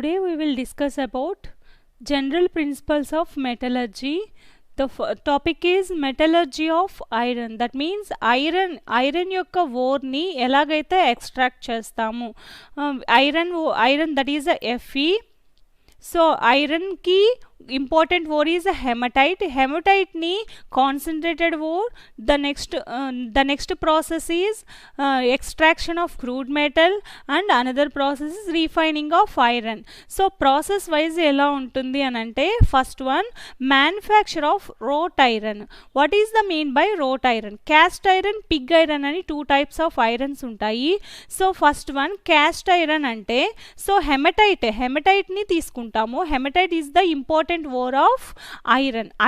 Today we will discuss about general principles of metallurgy. The topic is metallurgy of iron. That means iron యొక్క ore ని ఎలాగైతే extract చేస్తాము. iron that is a Fe. So iron ki important ore is a hematite ni concentrated ore. The next process is extraction of crude metal and another process is refining of iron. So process wise ela untundi anante first one manufacture of wrought iron. What is the mean by wrought iron? Cast iron, pig iron ani two types of irons untayi. So first one cast iron ante so hematite ni తీసుకుంటాము. hematite is the important ore of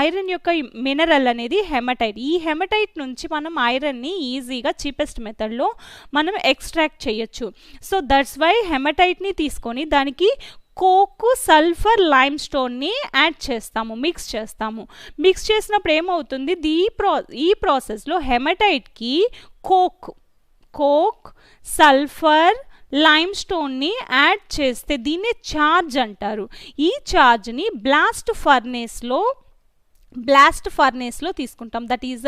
iron యొక్క mineral అనేది haematite. ఈ haematite నుంచి మనం ఐరన్ని ఈజీగా cheapest మెథడ్లో మనం extract చేయొచ్చు. సో దట్స్ వై హెమటైట్ని తీసుకొని దానికి కోక్, సల్ఫర్, లైమ్ స్టోన్ని యాడ్ చేస్తాము, మిక్స్ చేస్తాము. మిక్స్ చేసినప్పుడు ఏమవుతుంది, ఈ ప్రాసెస్లో హెమటైట్కి కోక్, సల్ఫర్, లైమ్ స్టోన్ని యాడ్ చేస్తే దీన్ని ఛార్జ్ అంటారు. ఈ ఛార్జ్ని బ్లాస్ట్ ఫర్నేస్లో తీసుకుంటాం. That is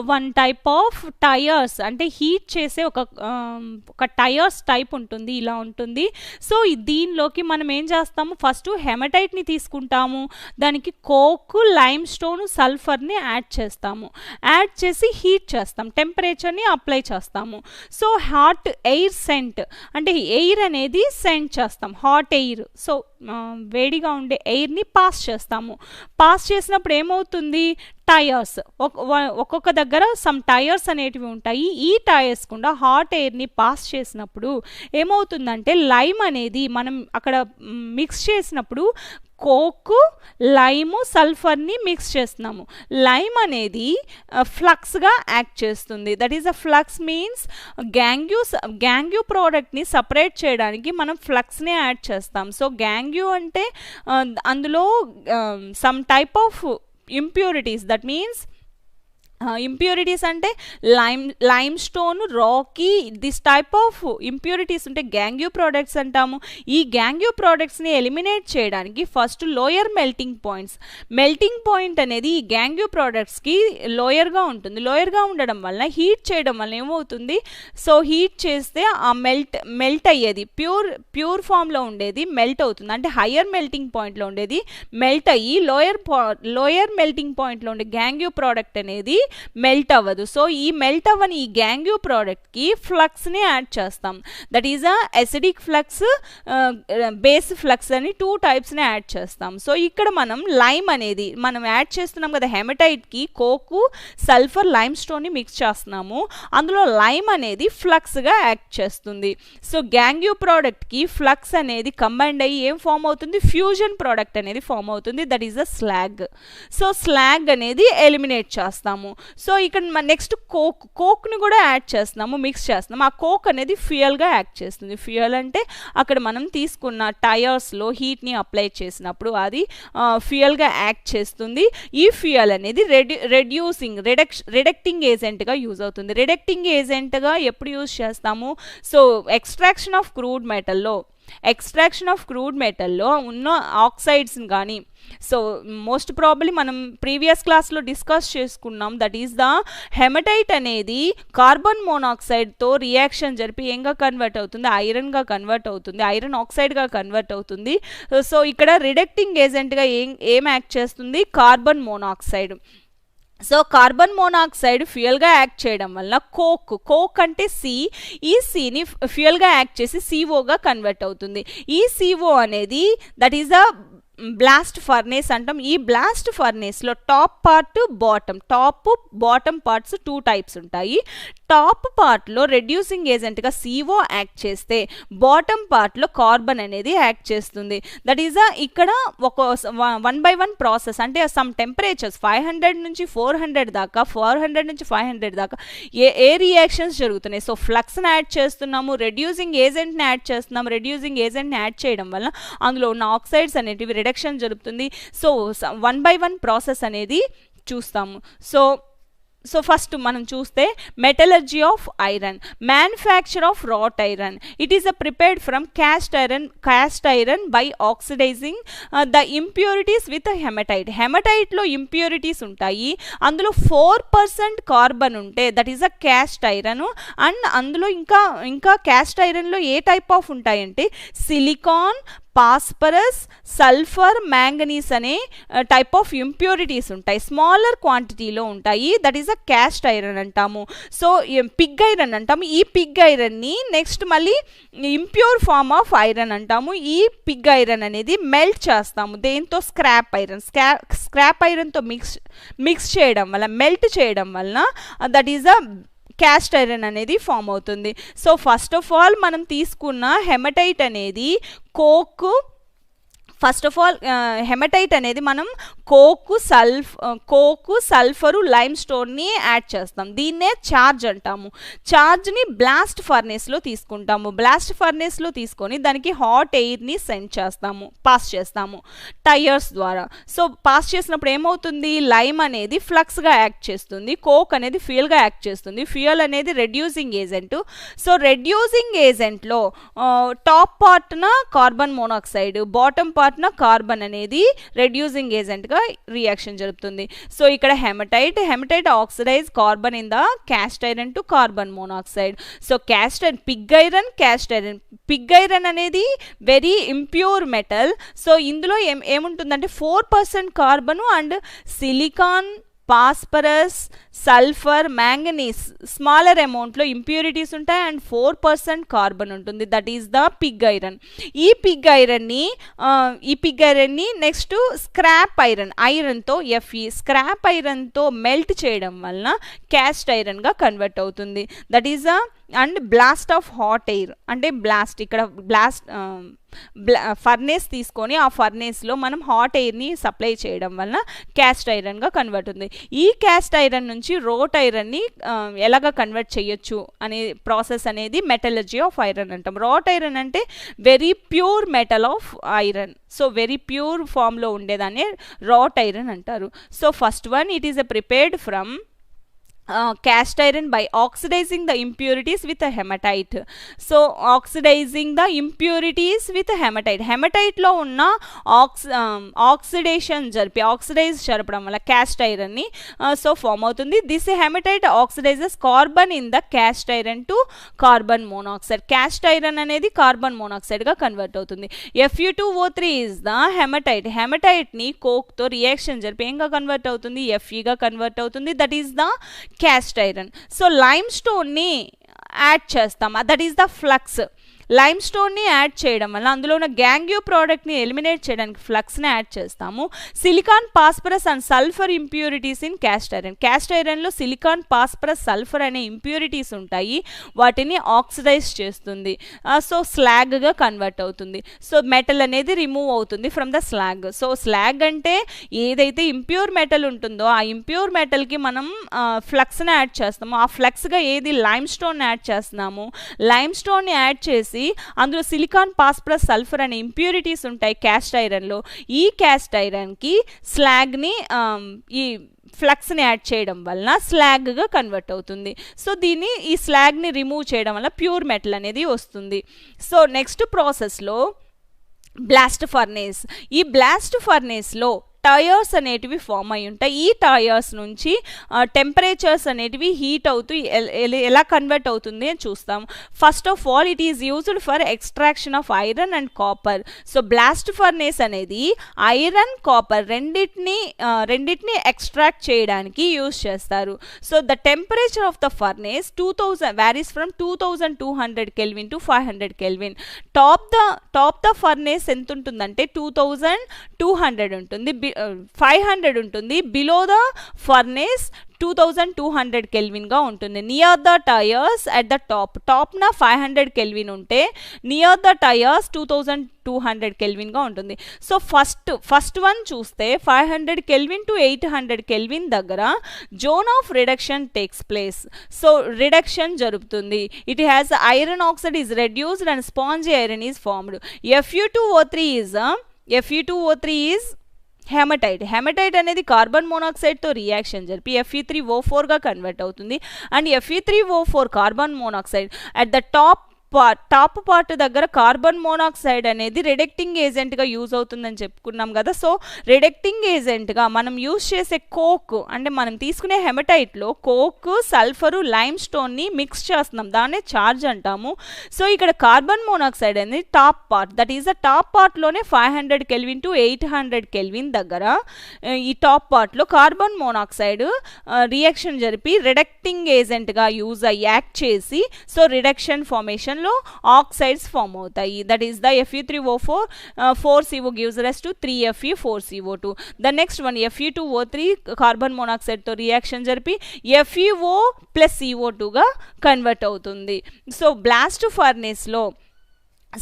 one type of tyres, అంటే హీట్ చేసే ఒక టైర్స్ టైప్ ఉంటుంది, ఇలా ఉంటుంది. సో దీనిలోకి మనం ఏం చేస్తాము, ఫస్ట్ హెమటైట్ని తీసుకుంటాము, దానికి కోక్, లైమ్ స్టోన్, సల్ఫర్ని యాడ్ చేస్తాము. యాడ్ చేసి హీట్ చేస్తాం, టెంపరేచర్ని అప్లై చేస్తాము. సో హాట్ ఎయిర్ సెంట్, అంటే ఎయిర్ అనేది సెంట్ చేస్తాం, హాట్ ఎయిర్. సో వేడిగా ఉండే ఎయిర్ని పాస్ చేస్తాము. పాస్ చేసినప్పుడు ఏమవుతుంది, టైర్స్ ఒక్కొక్క దగ్గర సమ్ టైర్స్ అనేటివి ఉంటాయి. ఈ టైర్స్ కూడా హాట్ ఎయిర్ని పాస్ చేసినప్పుడు ఏమవుతుందంటే లైమ్ అనేది మనం అక్కడ మిక్స్ చేసినప్పుడు కోక్, లైము, సల్ఫర్ని మిక్స్ చేస్తున్నాము. లైమ్ అనేది ఫ్లక్స్గా యాక్ట్ చేస్తుంది. That is a flux means gangue ప్రోడక్ట్ని సపరేట్ చేయడానికి మనం ఫ్లక్స్ని యాడ్ చేస్తాం. సో గ్యాంగ్యూ అంటే అందులో some type of impurities, that means impurities అంటే limestone, rocky, this type of impurities ఉంటే గ్యాంగ్యూ ప్రోడక్ట్స్ అంటాము. ఈ గ్యాంగ్యూ ప్రోడక్ట్స్ని ఎలిమినేట్ చేయడానికి ఫస్ట్ లోయర్ మెల్టింగ్ పాయింట్ అనేది ఈ గ్యాంగ్యూ ప్రోడక్ట్స్కి లోయర్గా ఉంటుంది. లోయర్గా ఉండడం వల్ల హీట్ చేయడం వల్ల ఏమవుతుంది, సో హీట్ చేస్తే ఆ మెల్ట్ అయ్యేది ప్యూర్ ఫామ్లో ఉండేది మెల్ట్ అవుతుంది. అంటే హయ్యర్ మెల్టింగ్ పాయింట్లో ఉండేది మెల్ట్ అయ్యి లోయర్ మెల్టింగ్ పాయింట్లో ఉండే గ్యాంగ్యూ ప్రోడక్ట్ అనేది మెల్ట్ అవ్వదు. సో ఈ మెల్ట్ అవ్వని ఈ గ్యాంగ్యూ ప్రోడక్ట్కి ఫ్లక్స్ని యాడ్ చేస్తాం. That is a acidic flux, base flux అని టూ టైప్స్ని యాడ్ చేస్తాం. సో ఇక్కడ మనం లైమ్ అనేది మనం యాడ్ చేస్తున్నాం కదా, హెమటైట్కి కోకు, సల్ఫర్, లైమ్ స్టోన్ని మిక్స్ చేస్తున్నాము. అందులో లైమ్ అనేది ఫ్లక్స్గా యాక్ట్ చేస్తుంది. సో గ్యాంగ్యూ ప్రోడక్ట్కి ఫ్లక్స్ అనేది కంబైండ్ అయ్యి ఏం ఫామ్ అవుతుంది, ఫ్యూజన్ ప్రోడక్ట్ అనేది ఫామ్ అవుతుంది. That is a slag. So slag అనేది ఎలిమినేట్ చేస్తాము. సో ఇక్కడ నెక్స్ట్ కోక్ని కూడా యాడ్ చేస్తున్నాము, మిక్స్ చేస్తున్నాము. ఆ కోక్ అనేది ఫ్యూయల్గా యాక్ట్ చేస్తుంది. ఫ్యూయల్ అంటే అక్కడ మనం తీసుకున్న టైర్స్లో హీట్ని అప్లై చేసినప్పుడు అది ఫ్యూయల్గా యాక్ట్ చేస్తుంది. ఈ ఫ్యూయల్ అనేది రిడక్టింగ్ ఏజెంట్గా యూజ్ అవుతుంది. రిడక్టింగ్ ఏజెంట్గా ఎప్పుడు యూజ్ చేస్తాము, సో ఎక్స్ట్రాక్షన్ ఆఫ్ క్రూడ్ మెటల్లో ఉన్న ఆక్సైడ్స్ని కానీ, సో మోస్ట్ ప్రాబబ్లీ మనం ప్రీవియస్ క్లాస్లో డిస్కస్ చేసుకున్నాం. దట్ ఈస్ ద హెమటైట్ అనేది కార్బన్ మోనాక్సైడ్తో రియాక్షన్ జరిపి ఏంగా కన్వర్ట్ అవుతుంది, ఐరన్గా కన్వర్ట్ అవుతుంది, ఐరన్ ఆక్సైడ్గా కన్వర్ట్ అవుతుంది. సో ఇక్కడ రిడక్టింగ్ ఏజెంట్గా ఏం యాక్ట్ చేస్తుంది, carbon monoxide. So carbon monoxide ఫ్యూయల్గా యాక్ట్ చేయడం వల్ల కోక్ అంటే ఈ సిని ఫ్యూయల్గా యాక్ట్ చేసి సిఓగా కన్వర్ట్ అవుతుంది. ఈ సిఓ అనేది that is a blast furnace అంటాం. ఈ బ్లాస్ట్ ఫర్నేస్లో top bottom parts two types ఉంటాయి. టాప్ పార్ట్లో రెడ్యూసింగ్ ఏజెంట్గా సిఓ యాక్ట్ చేస్తే బాటమ్ పార్ట్లో కార్బన్ అనేది యాక్ట్ చేస్తుంది. దట్ ఈజ్ ఇక్కడ ఒక 1 by 1 ప్రాసెస్, అంటే సమ్ టెంపరేచర్స్ 500 నుంచి 400 దాకా, 400 నుంచి 500 దాకా ఏ రియాక్షన్స్ జరుగుతున్నాయి. సో ఫ్లక్స్ని యాడ్ చేస్తున్నాము, రెడ్యూసింగ్ ఏజెంట్ని యాడ్ చేస్తున్నాము. రెడ్యూసింగ్ ఏజెంట్ని యాడ్ చేయడం వల్ల అందులో ఉన్న ఆక్సైడ్స్ అనేటివి రిడక్షన్ జరుగుతుంది. సో 1 by 1 ప్రాసెస్ అనేది చూస్తాము. సో సో ఫస్ట్ మనం చూస్తే metallurgy of iron, manufacture of wrought iron. It is prepared from cast iron by oxidising the impurities with hematite. హెమటైట్లో ఇంప్యూరిటీస్ ఉంటాయి, అందులో 4% కార్బన్ ఉంటే that is a cast iron. And అందులో ఇంకా క్యాస్ట్ ఐరన్లో ఏ టైప్ ఆఫ్ ఉంటాయంటే సిలికాన్, పాస్పరస్, సల్ఫర్, మ్యాంగనీస్ అనే టైప్ ఆఫ్ ఇంప్యూరిటీస్ ఉంటాయి, స్మాలర్ క్వాంటిటీలో ఉంటాయి. That is a cast iron అంటాము. సో పిగ్ ఐరన్ అంటాము. ఈ పిగ్ ఐరన్ని నెక్స్ట్ మళ్ళీ ఇంప్యూర్ ఫార్మ్ ఆఫ్ ఐరన్ అంటాము. ఈ పిగ్ ఐరన్ అనేది మెల్ట్ చేస్తాము దేంతో? Scrap iron. స్క్రాప్ ఐరన్తో మిక్స్ చేయడం వల్ల, మెల్ట్ చేయడం వలన that is a cast iron అనేది ఫామ్ అవుతుంది. సో ఫస్ట్ ఆఫ్ ఆల్ మనం తీసుకున్న హెమటైట్ అనేది ఫస్ట్ ఆఫ్ ఆల్ హెమటైట్ అనేది మనం కోకు, సల్ఫరు, లైమ్ స్టోన్ని యాడ్ చేస్తాం. దీన్నే ఛార్జ్ అంటాము. ఛార్జ్ని బ్లాస్ట్ ఫర్నేస్లో తీసుకుంటాము. బ్లాస్ట్ ఫర్నేస్లో తీసుకొని దానికి హాట్ ఎయిర్ని పాస్ చేస్తాము టైర్స్ ద్వారా. సో పాస్ చేసినప్పుడు ఏమవుతుంది? లైమ్ అనేది ఫ్లక్స్గా యాక్ట్ చేస్తుంది, కోక్ అనేది ఫ్యూయల్గా యాక్ట్ చేస్తుంది. ఫ్యూయల్ అనేది రెడ్యూసింగ్ ఏజెంట్. సో రెడ్యూసింగ్ ఏజెంట్లో టాప్ పార్ట్న కార్బన్ మోనాక్సైడ్, బాటమ్ పార్ట్న కార్బన్ అనేది రెడ్యూసింగ్ ఏజెంట్గా రియాక్షన్ జరుపుతుంది. సో ఇక్కడ hematite oxidise carbon in the cast iron to carbon monoxide. So pig iron అనేది వెరీ ఇంప్యూర్ మెటల్. సో ఇందులో ఏముంటుందంటే 4% carbon and silicon, phosphorus, sulphur, manganese smaller అమౌంట్లో impurities ఉంటాయి అండ్ 4% కార్బన్ ఉంటుంది. That is the pig iron. ఈ pig ఐరన్ని next scrap ఐరన్తో scrap ఐరన్తో మెల్ట్ చేయడం వలన క్యాస్ట్ ఐరన్గా కన్వర్ట్ అవుతుంది. That is and blast of hot air అంటే ఫర్నేస్ తీసుకొని ఆ ఫర్నేస్లో మనం హాట్ ఎయిర్ని సప్లై చేయడం వలన క్యాస్ట్ ఐరన్గా కన్వర్ట్ అవుతుంది. ఈ క్యాస్ట్ ఐరన్ నుంచి రోట్ ఐరన్ని ఎలాగ కన్వర్ట్ చేయొచ్చు అనే ప్రాసెస్ అనేది మెటలర్జీ ఆఫ్ ఐరన్ అంటాం. రాట్ ఐరన్ అంటే very pure metal of iron. So very pure ఫామ్లో ఉండేదాన్ని రాట్ ఐరన్ అంటారు. So first one, it is prepared from cast iron by oxidizing the impurities with a hematite. So oxidizing the impurities with a hematite. Hematite లో ఉన్న oxidise జరపడం వల్ల cast iron ని so form అవుతుంది. This hematite oxidises carbon in the cast iron to carbon monoxide. Cast iron అనేది carbon monoxide గా convert అవుతుంది. Fe2O3 is the hematite ని కోక్ తో రియాక్షన్ జరిపి ఏంగా కన్వర్ట్ అవుతుంది? Fe గా కన్వర్ట్ అవుతుంది. That is the cast iron. So lime స్టోన్ని యాడ్ చేస్తాం, that is the flux. Lime స్టోన్ని యాడ్ చేయడం వల్ల అందులో ఉన్న గ్యాంగ్యూ ప్రోడక్ట్ని ఎలిమినేట్ చేయడానికి ఫ్లక్స్ని యాడ్ చేస్తాము. Silicon, phosphorus and sulphur impurities in cast iron. Cast ఐరన్లో సిలికాన్, పాస్పరస్, సల్ఫర్ అనే ఇంప్యూరిటీస్ ఉంటాయి, వాటిని ఆక్సిడైజ్ చేస్తుంది. సో స్లాగ్గా కన్వర్ట్ అవుతుంది. సో మెటల్ అనేది రిమూవ్ అవుతుంది from the slag. So slag అంటే ఏదైతే ఇంప్యూర్ మెటల్ ఉంటుందో ఆ ఇంప్యూర్ మెటల్కి మనం ఫ్లక్స్ని యాడ్ చేస్తాము. ఆ ఫ్లక్స్గా ఏది లైమ్ స్టోన్ యాడ్ చేస్తున్నాము. లైమ్ స్టోన్ని యాడ్ చేసి అందులో సిలికాన్, పాస్పరస్, సల్ఫర్ అనే ఇంప్యూరిటీస్ ఉంటాయి క్యాస్ట్ ఐరన్లో. ఈ క్యాస్ట్ ఐరన్కి స్లాగ్ని ఈ ఫ్లక్స్ని యాడ్ చేయడం వలన స్లాగ్గా కన్వర్ట్ అవుతుంది. సో ఈ స్లాగ్ని రిమూవ్ చేయడం వల్ల ప్యూర్ మెటల్ అనేది వస్తుంది. సో నెక్స్ట్ ప్రాసెస్లో బ్లాస్ట్ ఫర్నేస్. ఈ బ్లాస్ట్ ఫర్నేస్లో టైర్స్ అనేటివి ఫామ్ అయి ఉంటాయి. ఈ టైర్స్ నుంచి టెంపరేచర్స్ అనేటివి హీట్ అవుతూ ఎలా కన్వర్ట్ అవుతుంది అని చూస్తాం. First of all it is used for extraction of iron and copper. So blast furnace అనేది ఐరన్, కాపర్ రెండింటిని ఎక్స్ట్రాక్ట్ చేయడానికి యూజ్ చేస్తారు. So the temperature of the furnace 2000 varies from 2200 kelvin to 500 kelvin. Top the furnace ఎంత ఉంటుందంటే 2200 ఉంటుంది, 500 ఉంటుంది. Below the furnace 2200 కెల్విన్గా ఉంటుంది. Near the tuyeres at the టాప్న 500 కెల్విన్ ఉంటే నియర్ ద టైర్స్ 2200 కెల్విన్గా ఉంటుంది. సో ఫస్ట్ వన్ చూస్తే 500 కెల్విన్ టు 800 కెల్విన్ దగ్గర zone of reduction takes place. So reduction జరుగుతుంది. It has iron oxide is reduced and spongy iron is formed. Fe2O3 is hematite అనేది carbon మోనాక్సైడ్తో reaction జరిపి Fe3O4గా convert అవుతుంది. And Fe3O4 carbon monoxide at the top part దగ్గర carbon monoxide అనేది రిడక్టింగ్ ఏజెంట్గా use అవుతుందని చెప్పుకున్నాం కదా. సో రిడక్టింగ్ ఏజెంట్గా మనం యూజ్ చేసే కోక్, అంటే మనం తీసుకునే హెమటైట్లో కోక్, సల్ఫరు, లైమ్ స్టోన్ని మిక్స్ చేస్తున్నాం, దాన్నే చార్జ్ అంటాము. సో ఇక్కడ కార్బన్ మోనాక్సైడ్ అనేది top part, that is the top పార్ట్లోనే 500 Kelvin to 800 Kelvin దగ్గర ఈ టాప్ పార్ట్లో కార్బన్ మోనాక్సైడ్ రియాక్షన్ జరిపి రిడక్టింగ్ ఏజెంట్గా యాక్ట్ చేసి so reduction formation oxides form అవుతాయి. That is the Fe3O4 4CO gives rise to 3Fe4CO2. The next one Fe2O3 carbon monoxide తో reaction జరిపి FeO ప్లస్ CO2గా కన్వర్ట్ అవుతుంది. సో బ్లాస్ట్ ఫర్నేస్ లో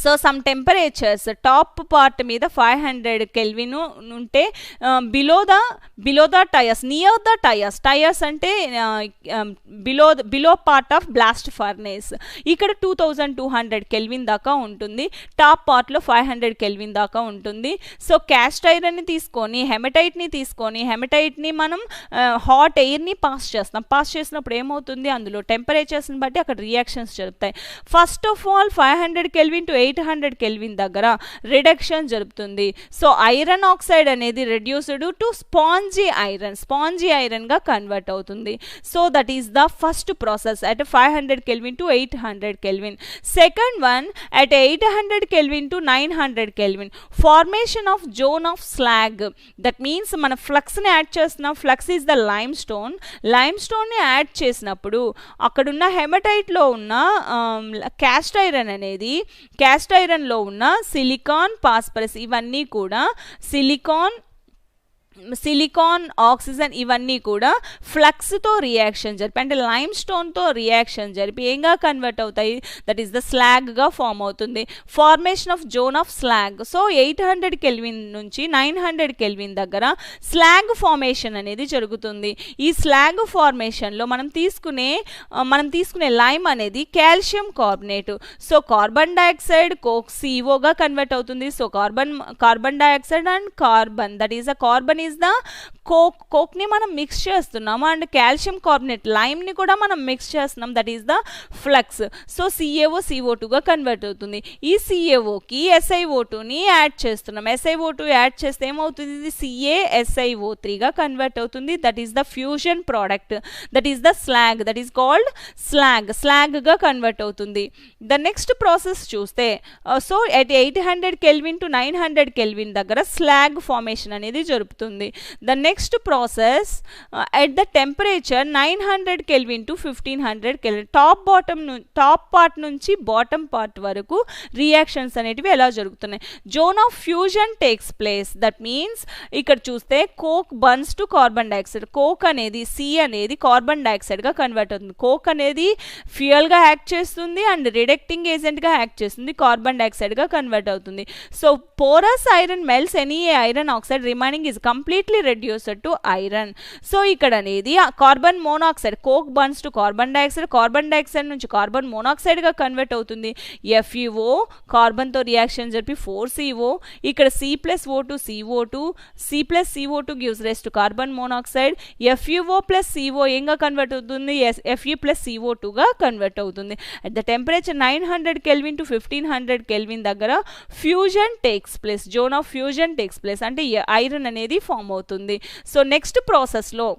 so some temperatures top part మీద 500 Kelvin ఉంటే below the tuyeres, near the tuyeres అంటే below part of blast furnace ఇక్కడ 2200 Kelvin దాకా ఉంటుంది, టాప్ పార్ట్లో 500 Kelvin దాకా ఉంటుంది. సో క్యాస్ట్ ఐరన్ని తీసుకొని హెమటైట్ని మనం హాట్ ఎయిర్ని పాస్ చేసినప్పుడు ఏమవుతుంది, అందులో టెంపరేచర్స్ని బట్టి అక్కడ రియాక్షన్స్ జరుగుతాయి. First of all 500 Kelvin to 800 Kelvin దగ్గర రిడక్షన్ జరుగుతుంది. సో ఐరన్ ఆక్సైడ్ అనేది రెడ్యూస్డ్ టు స్పాంజీ ఐరన్ గా కన్వర్ట్ అవుతుంది. So that is the first process at 500 Kelvin to 800 Kelvin. Second one at 800 Kelvin to 900 Kelvin formation of zone of slag. That means మన ఫ్లక్స్ని add చేస్తున్నాం. Flux is the lime స్టోన్ని add చేసినప్పుడు అక్కడున్న హెమటైట్లో ఉన్న caste ఐరన్లో ఉన్న silicon, phosphorus ఇవన్నీ కూడా సిలికాన్ ఆక్సిజన్ ఇవన్నీ కూడా ఫ్లక్స్తో రియాక్షన్ జరిపి అంటే లైమ్ స్టోన్తో రియాక్షన్ జరిపి ఏంగా కన్వర్ట్ అవుతాయి, దట్ ఈస్ ద స్లాగ్గా ఫామ్ అవుతుంది. Formation of zone of slag. So 800 Kelvin నుంచి 900 Kelvin దగ్గర స్లాగ్ ఫార్మేషన్ అనేది జరుగుతుంది. ఈ స్లాగ్ ఫార్మేషన్లో మనం తీసుకునే లైమ్ అనేది calcium carbonate. So carbon dioxide coke COగా కన్వర్ట్ అవుతుంది. So carbon dioxide and carbon, that is the carbon is the coke ని మనం మిక్స్ చేస్తున్నాము అండ్ కాల్షియం కార్బనేట్ లైమ్ ని కూడా మనం మిక్స్ చేస్తున్నాం, that is the flux. So CaO CO2గా కన్వర్ట్ అవుతుంది. ఈ CaOకి SiO2ని యాడ్ చేస్తున్నాం. SiO2 యాడ్ చేస్తే ఏమవుతుంది, ఇది CaSiO3గా కన్వర్ట్ అవుతుంది. That is the fusion product, that is the slag, that is called స్లాగ్గా కన్వర్ట్ అవుతుంది. ద నెక్స్ట్ ప్రాసెస్ చూస్తే so at 800 Kelvin to 900 Kelvin దగ్గర స్లాగ్ ఫార్మేషన్ అనేది జరుపుతుంది. The next process at the temperature 900 Kelvin to 1500 Kelvin top part నుంచి bottom part వరకు reactions అనేటివి ఎలా జరుగుతున్నాయి. Zone of fusion takes place. That means ఇక్కడ చూస్తే coke burns to carbon dioxide. Coke అనేది అనేది కార్బన్ డైఆక్సైడ్గా కన్వర్ట్ అవుతుంది. కోక్ అనేది ఫ్యూయల్గా యాక్ట్ చేస్తుంది అండ్ రిడక్టింగ్ ఏజెంట్గా యాక్ట్ చేస్తుంది, కార్బన్ డైఆక్సైడ్గా కన్వర్ట్ అవుతుంది. So porous iron మెల్స్ any iron oxide remaining is completely reduced to iron. So ఇక్కడ అనేది carbon monoxide, coke burns to carbon dioxide నుంచి కార్బన్ మోనాక్సైడ్గా కన్వర్ట్ అవుతుంది. FeO కార్బన్తో రియాక్షన్ జరిపి 4CO, ఇక్కడ C+O2 CO2, C+CO2 gives rise to carbon monoxide. FeO plus CO ఏంగా convert అవుతుంది, Fe ప్లస్ CO2గా కన్వర్ట్ అవుతుంది. At the temperature 900 Kelvin to 1500 Kelvin దగ్గర fusion takes place, zone of fusion takes place అంటే iron అనేది form అవుతుంది. So next ప్రాసెస్లో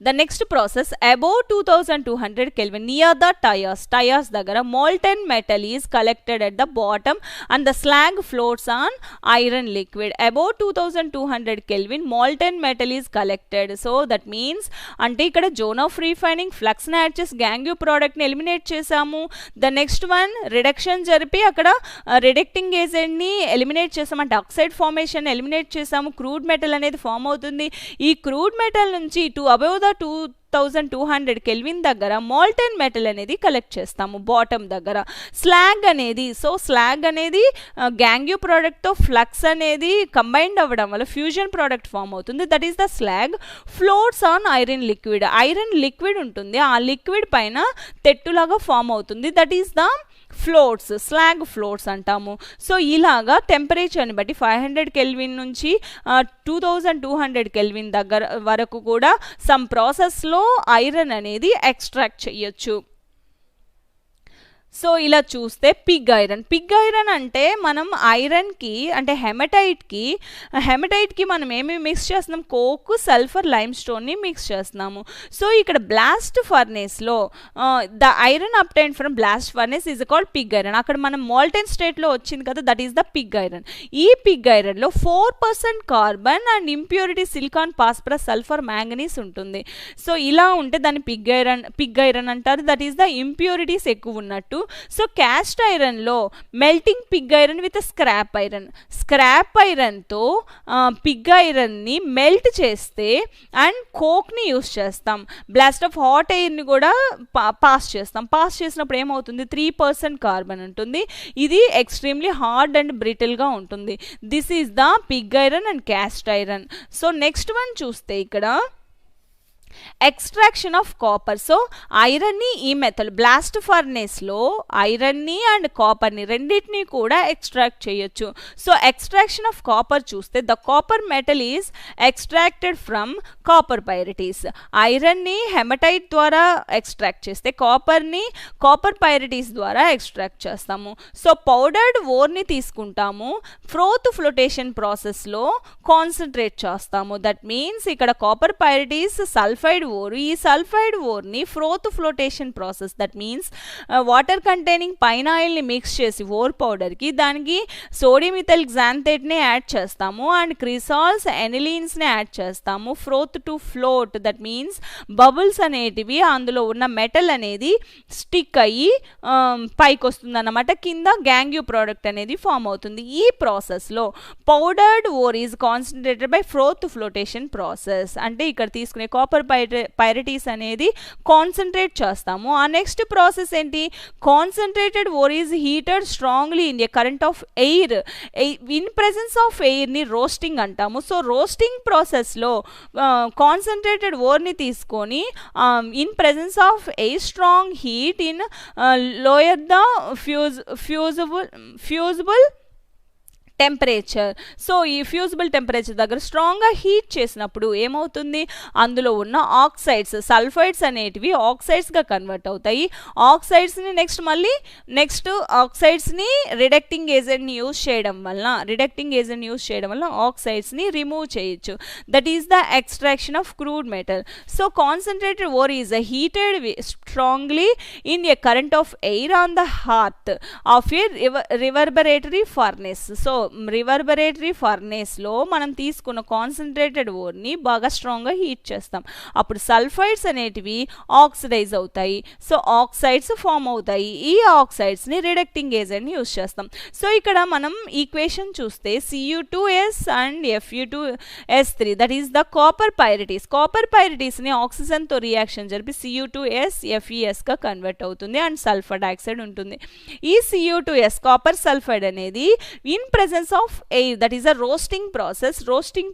The next process above 2200 Kelvin near the tires దగ్గర molten metal is collected at the bottom and the slag floats on iron liquid. Above 2200 Kelvin molten metal is collected. So that means అంటే ఇక్కడ zone of refining flux ని add చేసి gangue product ని eliminate చేసాము. The next one reduction జరిపి అక్కడ రిడక్టింగ్ agent ని eliminate చేసాము అంటే ఆక్సైడ్ ఫార్మేషన్ ఎలిమినేట్ చేసాము. క్రూడ్ మెటల్ అనేది ఫామ్ అవుతుంది. ఈ క్రూడ్ మెటల్ నుంచి above the 2200 Kelvin దగ్గర మోల్టెన్ మెటల్ అనేది కలెక్ట్ చేస్తాము బాటమ్ దగ్గర. స్లాగ్ అనేది గ్యాంగ్యూ ప్రోడక్ట్తో ఫ్లక్స్ అనేది కంబైన్డ్ అవ్వడం వల్ల ఫ్యూజన్ ప్రోడక్ట్ ఫామ్ అవుతుంది. That is the slag. Floats on iron liquid ఉంటుంది, ఆ లిక్విడ్ పైన తెట్టులాగా ఫామ్ అవుతుంది. That is the floats, slag floats అంటాము. సో ఇలాగా టెంపరేచర్ని బట్టి 500 కెల్విన్ నుంచి 2200 కెల్విన్ దగ్గర వరకు కూడా సమ్ ప్రాసెస్లో ఐరన్ అనేది ఎక్స్ట్రాక్ట్ చేయొచ్చు. సో ఇలా చూస్తే పిగ్ ఐరన్ అంటే మనం ఐరన్కి అంటే హెమటైట్కి మనం ఏమి మిక్స్ చేస్తున్నాం, కోక్, సల్ఫర్, లైమ్ స్టోన్ని మిక్స్ చేస్తున్నాము. సో ఇక్కడ బ్లాస్ట్ ఫర్నేస్లో the iron obtained from blast furnace is called pig iron. అక్కడ మనం మోల్టెన్ స్టేట్లో వచ్చింది కదా, that is the pig iron. ఈ పిగ్ ఐరన్లో 4% carbon and impurity silicon, phosphorus, sulphur, manganese ఉంటుంది. సో ఇలా ఉంటే దాన్ని పిగ్ ఐరన్ అంటారు. దట్ ఈస్ ద ఇంప్యూరిటీస్ ఎక్కువ ఉన్నట్టు. సో క్యాస్ట్ ఐరన్లో melting pig iron with scrap ఐరన్తో పిగ్ ఐరన్ని మెల్ట్ చేస్తే అండ్ కోక్ని యూస్ చేస్తాం. బ్లాస్ట్ ఆఫ్ హాట్ ఎయిర్ని కూడా పాస్ చేసినప్పుడు ఏమవుతుంది, 3% కార్బన్ ఉంటుంది. ఇది ఎక్స్ట్రీమ్లీ హార్డ్ అండ్ బ్రిటిల్గా ఉంటుంది. This is the pig iron and cast iron. So next one చూస్తే ఇక్కడ ఎక్స్ట్రాక్షన్ ఆఫ్ కాపర్. సో ఐరన్ని ఈ మెథడ్ బ్లాస్ట్ ఫర్నేస్లో ఐరన్ని అండ్ కాపర్ని రెండింటినీ కూడా ఎక్స్ట్రాక్ట్ చేయొచ్చు. సో ఎక్స్ట్రాక్షన్ ఆఫ్ కాపర్ చూస్తే the copper metal is extracted from copper pyrites. ఐరన్ని హెమటైట్ ద్వారా ఎక్స్ట్రాక్ట్ చేస్తే కాపర్ని కాపర్ పైరిటీస్ ద్వారా ఎక్స్ట్రాక్ట్ చేస్తాము. సో పౌడర్డ్ ఓర్ని తీసుకుంటాము, ఫ్రోత్ ఫ్లోటేషన్ ప్రాసెస్లో కాన్సన్ట్రేట్ చేస్తాము. దట్ మీన్స్ ఇక్కడ కాపర్ పైరిటీస్ సల్ఫైడ్ ఓర్, ఈ సల్ఫైడ్ ఓర్ని froth flotation process, that means water containing పైన ఆయిల్ని మిక్స్ చేసి ఓర్ పౌడర్కి దానికి సోడియం ఇథైల్ xanthate యాడ్ చేస్తాము అండ్ క్రిసాల్స్, ఎనిలీన్స్ని యాడ్ చేస్తాము. Froth to float, that means bubbles అనేటివి అందులో ఉన్న మెటల్ అనేది స్టిక్ అయ్యి పైకి వస్తుంది అన్నమాట, కింద గ్యాంగ్యూ ప్రోడక్ట్ అనేది ఫామ్ అవుతుంది. ఈ ప్రాసెస్లో powdered ore is concentrated by froth flotation process. అంటే ఇక్కడ తీసుకునే కాపర్ పైరిటీస్ అనేది కాన్సన్ట్రేట్ చేస్తాము. ఆ నెక్స్ట్ ప్రాసెస్ ఏంటి, concentrated ore is heated strongly in a current of air. In presence of ఎయిర్ని రోస్టింగ్ అంటాము. సో రోస్టింగ్ ప్రాసెస్లో కాన్సన్ట్రేటెడ్ ఓర్ని తీసుకొని in presence of air strong heat in lower the fusible temperature. So ఈ fusible temperature దగ్గర స్ట్రాంగ్గా heat చేసినప్పుడు ఏమవుతుంది, అందులో ఉన్న ఆక్సైడ్స్, సల్ఫైడ్స్ అనేటివి ఆక్సైడ్స్గా కన్వర్ట్ అవుతాయి. ఆక్సైడ్స్ని నెక్స్ట్ ఆక్సైడ్స్ని రిడక్టింగ్ ఏజెంట్ని యూజ్ చేయడం వల్ల ఆక్సైడ్స్ని రిమూవ్ చేయొచ్చు. That is the extraction of crude metal. So concentrated ore is heated strongly in a current of air on the hearth of a reverberatory furnace. So reverberatory ఫర్నేస్లో మనం తీసుకున్న concentrated ఓర్ని బాగా స్ట్రాంగ్గా హీట్ చేస్తాం. అప్పుడు సల్ఫైడ్స్ అనేటివి ఆక్సిడైజ్ అవుతాయి. సో ఆక్సైడ్స్ ఫామ్ అవుతాయి. ఈ ఆక్సైడ్స్ని రిడక్టింగ్ ఏజెంట్ని యూజ్ చేస్తాం. సో ఇక్కడ మనం ఈక్వేషన్ చూస్తే Cu2S and Fu2S3, that is the copper పైరిటీస్ని ఆక్సిజన్తో రియాక్షన్ జరిపి Cu2S FeSగా కన్వర్ట్ అవుతుంది అండ్ సల్ఫర్ డైఆక్సైడ్ ఉంటుంది. ఈ Cu2S కాపర్ సల్ఫైడ్ అనేది in presence of air, that is a roasting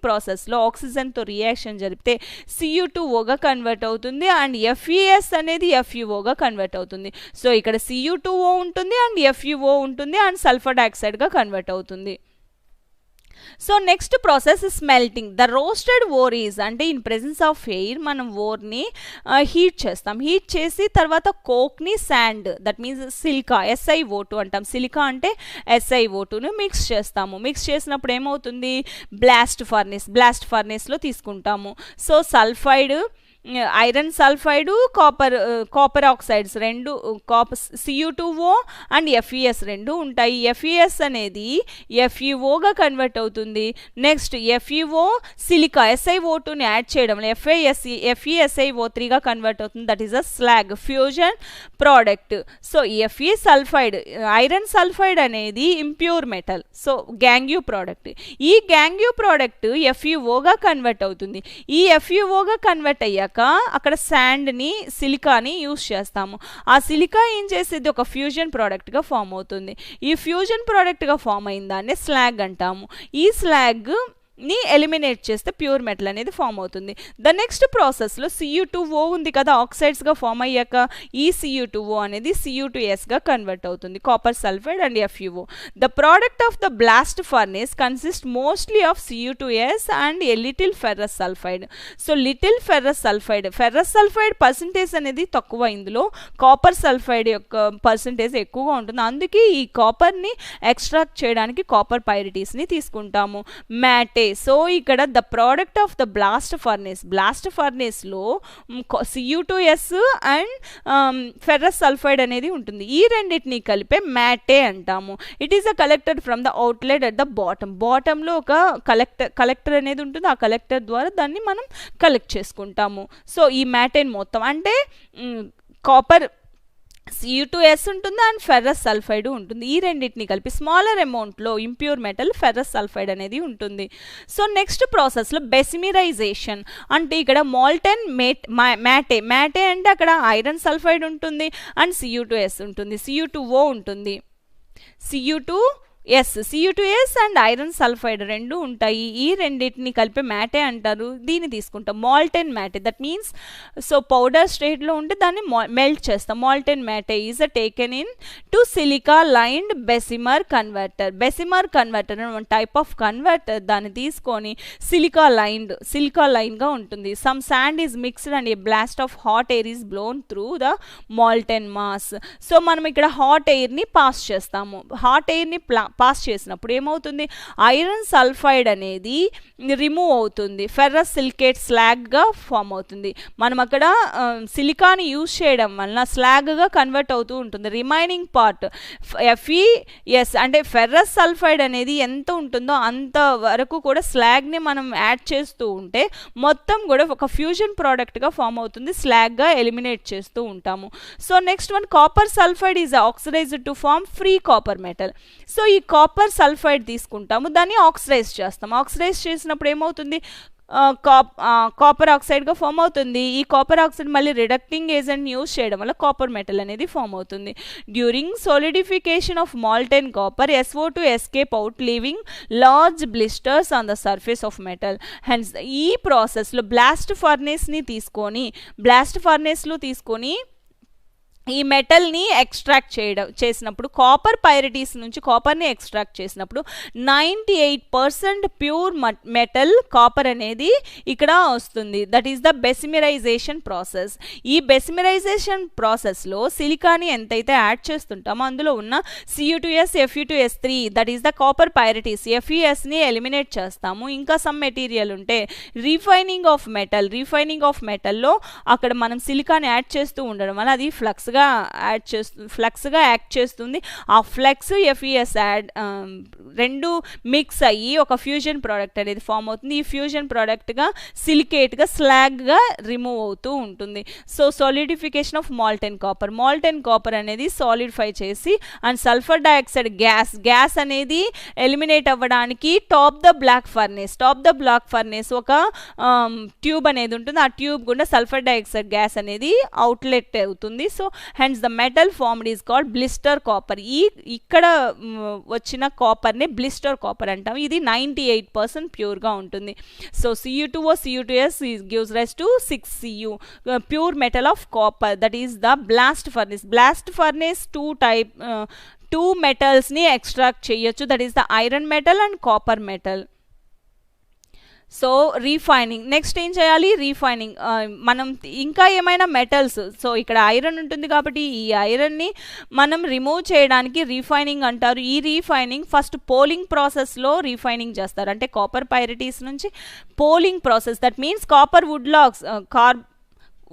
ప్రాసెస్లో ఆక్సిజన్తో రియాక్షన్ జరిపితే Cu2Oగా కన్వర్ట్ అవుతుంది అండ్ FeS అనేది FuOగా కన్వర్ట్ అవుతుంది. సో ఇక్కడ Cu2O ఉంటుంది అండ్ FuO ఉంటుంది అండ్ సల్ఫర్ డైఆక్సైడ్గా కన్వర్ట్ అవుతుంది. So next process smelting. The roasted ore is అంటే ఇన్ ప్రెజెన్స్ ఆఫ్ ఎయిర్ మనం ఓర్ని హీట్ చేసి తర్వాత కోక్ని sand, that means silica, SiO2 అంటాం. సిలికా అంటే SiO2ని మిక్స్ చేసినప్పుడు ఏమవుతుంది, బ్లాస్ట్ ఫర్నేస్లో తీసుకుంటాము. So sulphide, iron sulphide, copper oxides రెండు, Cu2O అండ్ FeS రెండు ఉంటాయి. FeS అనేది FeOగా కన్వర్ట్ అవుతుంది. నెక్స్ట్ FeO సిలికా SiO2ని యాడ్ చేయడం FeSiO3గా కన్వర్ట్ అవుతుంది. That is a slag fusion product. So Fe sulphide, iron sulphide అనేది impure metal, so gangue product. ఈ గ్యాంగ్యూ ప్రోడక్ట్ FeOగా కన్వర్ట్ అవుతుంది. ఈ FeOగా కన్వర్ట్ అయ్యాక అక్కడ శాండ్ని, సిలికాని యూజ్ చేస్తాము. ఆ సిలికా ఏం చేసేది ఒక ఫ్యూజన్ ప్రోడక్ట్గా ఫామ్ అవుతుంది. ఈ ఫ్యూజన్ ప్రోడక్ట్గా ఫామ్ అయిన దాన్ని స్లాగ్ అంటాము. ఈ స్లాగ్ ని ఎలిమినేట్ చేస్తే ప్యూర్ మెటల్ అనేది ఫామ్ అవుతుంది. ద నెక్స్ట్ ప్రాసెస్లో Cu2O ఉంది కదా, ఆక్సైడ్స్గా ఫామ్ అయ్యాక ఈ Cu2O అనేది Cu2Sగా కన్వర్ట్ అవుతుంది, copper sulphide and FeO. The product of the blast furnace consist mostly of Cu2S and a little ferrous sulphide. So little ferrous sulphide percentage అనేది తక్కువ, ఇందులో కాపర్ సల్ఫైడ్ యొక్క పర్సంటేజ్ ఎక్కువగా ఉంటుంది. అందుకే ఈ కాపర్ని ఎక్స్ట్రాక్ట్ చేయడానికి కాపర్ పైరిటీస్ని తీసుకుంటాము. మ్యాటే, సో ఇక్కడ the product of the blast ఫర్నేస్లో Cu2S అండ్ ఫెర్రస్ సల్ఫైడ్ అనేది ఉంటుంది. ఈ రెండింటిని కలిపే మ్యాటే అంటాము. It is a collected from the outlet at the బాటంలో ఒక కలెక్టర్ అనేది ఉంటుంది. ఆ కలెక్టర్ ద్వారా దాన్ని మనం కలెక్ట్ చేసుకుంటాము. సో ఈ మ్యాటేన్ మొత్తం అంటే కాపర్ Cu2S ఉంటుంది అండ్ ఫెర్రస్ సల్ఫైడ్ ఉంటుంది. ఈ రెండింటిని కలిపి స్మాలర్ అమౌంట్లో ఇంప్యూర్ మెటల్ ఫెర్రస్ సల్ఫైడ్ అనేది ఉంటుంది. సో నెక్స్ట్ ప్రాసెస్లో బెసిమిరైజేషన్ అంటే ఇక్కడ మాల్టెన్ మ్యాటే అంటే అక్కడ ఐరన్ సల్ఫైడ్ ఉంటుంది అండ్ Cu2S ఉంటుంది, Cu2O ఉంటుంది, Cu2S అండ్ ఐరన్ సల్ఫైడ్ రెండు ఉంటాయి. ఈ రెండింటిని కలిపి మ్యాటే అంటారు. దీన్ని తీసుకుంటాం molten matte, that means so powder స్టేట్లో ఉంటే దాన్ని మెల్ట్ చేస్తాం. Molten matte is taken in to silica lined Bessemer converter one type of converter. దాన్ని తీసుకొని సిలికా లైన్గా ఉంటుంది. Some sand is mixed and a blast of hot air is blown through the molten mass. So మనం ఇక్కడ hot ఎయిర్ని pass చేస్తాము. Hot ఎయిర్ని pass చేసినప్పుడు ఏమవుతుంది, ఐరన్ సల్ఫైడ్ అనేది రిమూవ్ అవుతుంది, ఫెర్రస్ సిలికేట్ స్లాగ్గా ఫామ్ అవుతుంది. మనం అక్కడ సిలికాని యూజ్ చేయడం వలన స్లాగ్గా కన్వర్ట్ అవుతూ ఉంటుంది. రిమైనింగ్ పార్ట్ FeS అంటే ఫెర్రస్ సల్ఫైడ్ అనేది ఎంత ఉంటుందో అంత వరకు కూడా స్లాగ్ని మనం యాడ్ చేస్తూ ఉంటే మొత్తం కూడా ఒక ఫ్యూజన్ ప్రోడక్ట్గా ఫామ్ అవుతుంది, స్లాగ్గా ఎలిమినేట్ చేస్తూ ఉంటాము. So next one copper sulphide is oxidised to form free copper metal. So ఈ కాపర్ సల్ఫైడ్ తీసుకుంటాము, దాన్ని ఆక్సిడైజ్ చేస్తాము. ఆక్సిడైజ్ చేసినప్పుడు ఏమవుతుంది, కాపర్ ఆక్సైడ్గా ఫామ్ అవుతుంది. ఈ కాపర్ ఆక్సైడ్ మళ్ళీ రిడక్టింగ్ ఏజెంట్ని యూజ్ చేయడం వల్ల కాపర్ మెటల్ అనేది ఫామ్ అవుతుంది. During solidification of molten copper SO2 escape out leaving large blisters on the surface of metal. Hence ఈ ప్రాసెస్లో బ్లాస్ట్ ఫర్నేస్లో తీసుకొని ఈ మెటల్ని ఎక్స్ట్రాక్ట్ చేసినప్పుడు కాపర్ పైరిటీస్ నుంచి కాపర్ని ఎక్స్ట్రాక్ట్ చేసినప్పుడు 98% ప్యూర్ మెటల్ కాపర్ అనేది ఇక్కడ వస్తుంది. That is the bessemerization process. ఈ బెసిమిరైజేషన్ ప్రాసెస్లో సిలికాని ఎంతైతే యాడ్ చేస్తుంటామో అందులో ఉన్న Cu2S Fe2S3 that is the copper pyrites FeSని ఎలిమినేట్ చేస్తాము. ఇంకా సమ్ మెటీరియల్ ఉంటే రీఫైనింగ్ ఆఫ్ మెటల్లో అక్కడ మనం సిలికాని యాడ్ చేస్తూ ఉండడం వల్ల అది ఫ్లక్స్గా యాక్ట్ చేస్తుంది. ఆ ఫ్లెక్స్ FeS రెండు మిక్స్ అయ్యి ఒక ఫ్యూజన్ ప్రోడక్ట్ అనేది ఫామ్ అవుతుంది. ఈ ఫ్యూజన్ ప్రోడక్ట్గా సిలికేట్గా స్లాగ్గా రిమూవ్ అవుతూ ఉంటుంది. So solidification of molten copper అనేది సాలిడిఫై చేసి అండ్ సల్ఫర్ డైఆక్సైడ్ గ్యాస్ అనేది ఎలిమినేట్ అవ్వడానికి టాప్ ద బ్లాక్ ఫర్నేస్ ఒక ట్యూబ్ అనేది ఉంటుంది. ఆ ట్యూబ్ గుండా సల్ఫర్ డైఆక్సైడ్ గ్యాస్ అనేది అవుట్లెట్ అవుతుంది. So hence the metal formed is called blister copper. ఇక్కడ వచ్చిన కాపర్ని బ్లిస్టర్ కాపర్ అంటాం. ఇది 98% ప్యూర్గా ఉంటుంది. So Cu2O Cu2S gives rise to 6Cu pure metal of copper. That is the blast furnace two మెటల్స్ని extract చేయొచ్చు. That is the iron metal and copper metal. So refining next ఏం చేయాలి, refining మనం ఇంకా ఏమైనా మెటల్స్, సో ఇక్కడ iron ఉంటుంది కాబట్టి ఈ ఐరన్ని మనం రిమూవ్ చేయడానికి రీఫైనింగ్ అంటారు. ఈ రీఫైనింగ్ ఫస్ట్ పోలింగ్ ప్రాసెస్లో రీఫైనింగ్ చేస్తారు. అంటే కాపర్ పైరిటీస్ నుంచి poling process, that means copper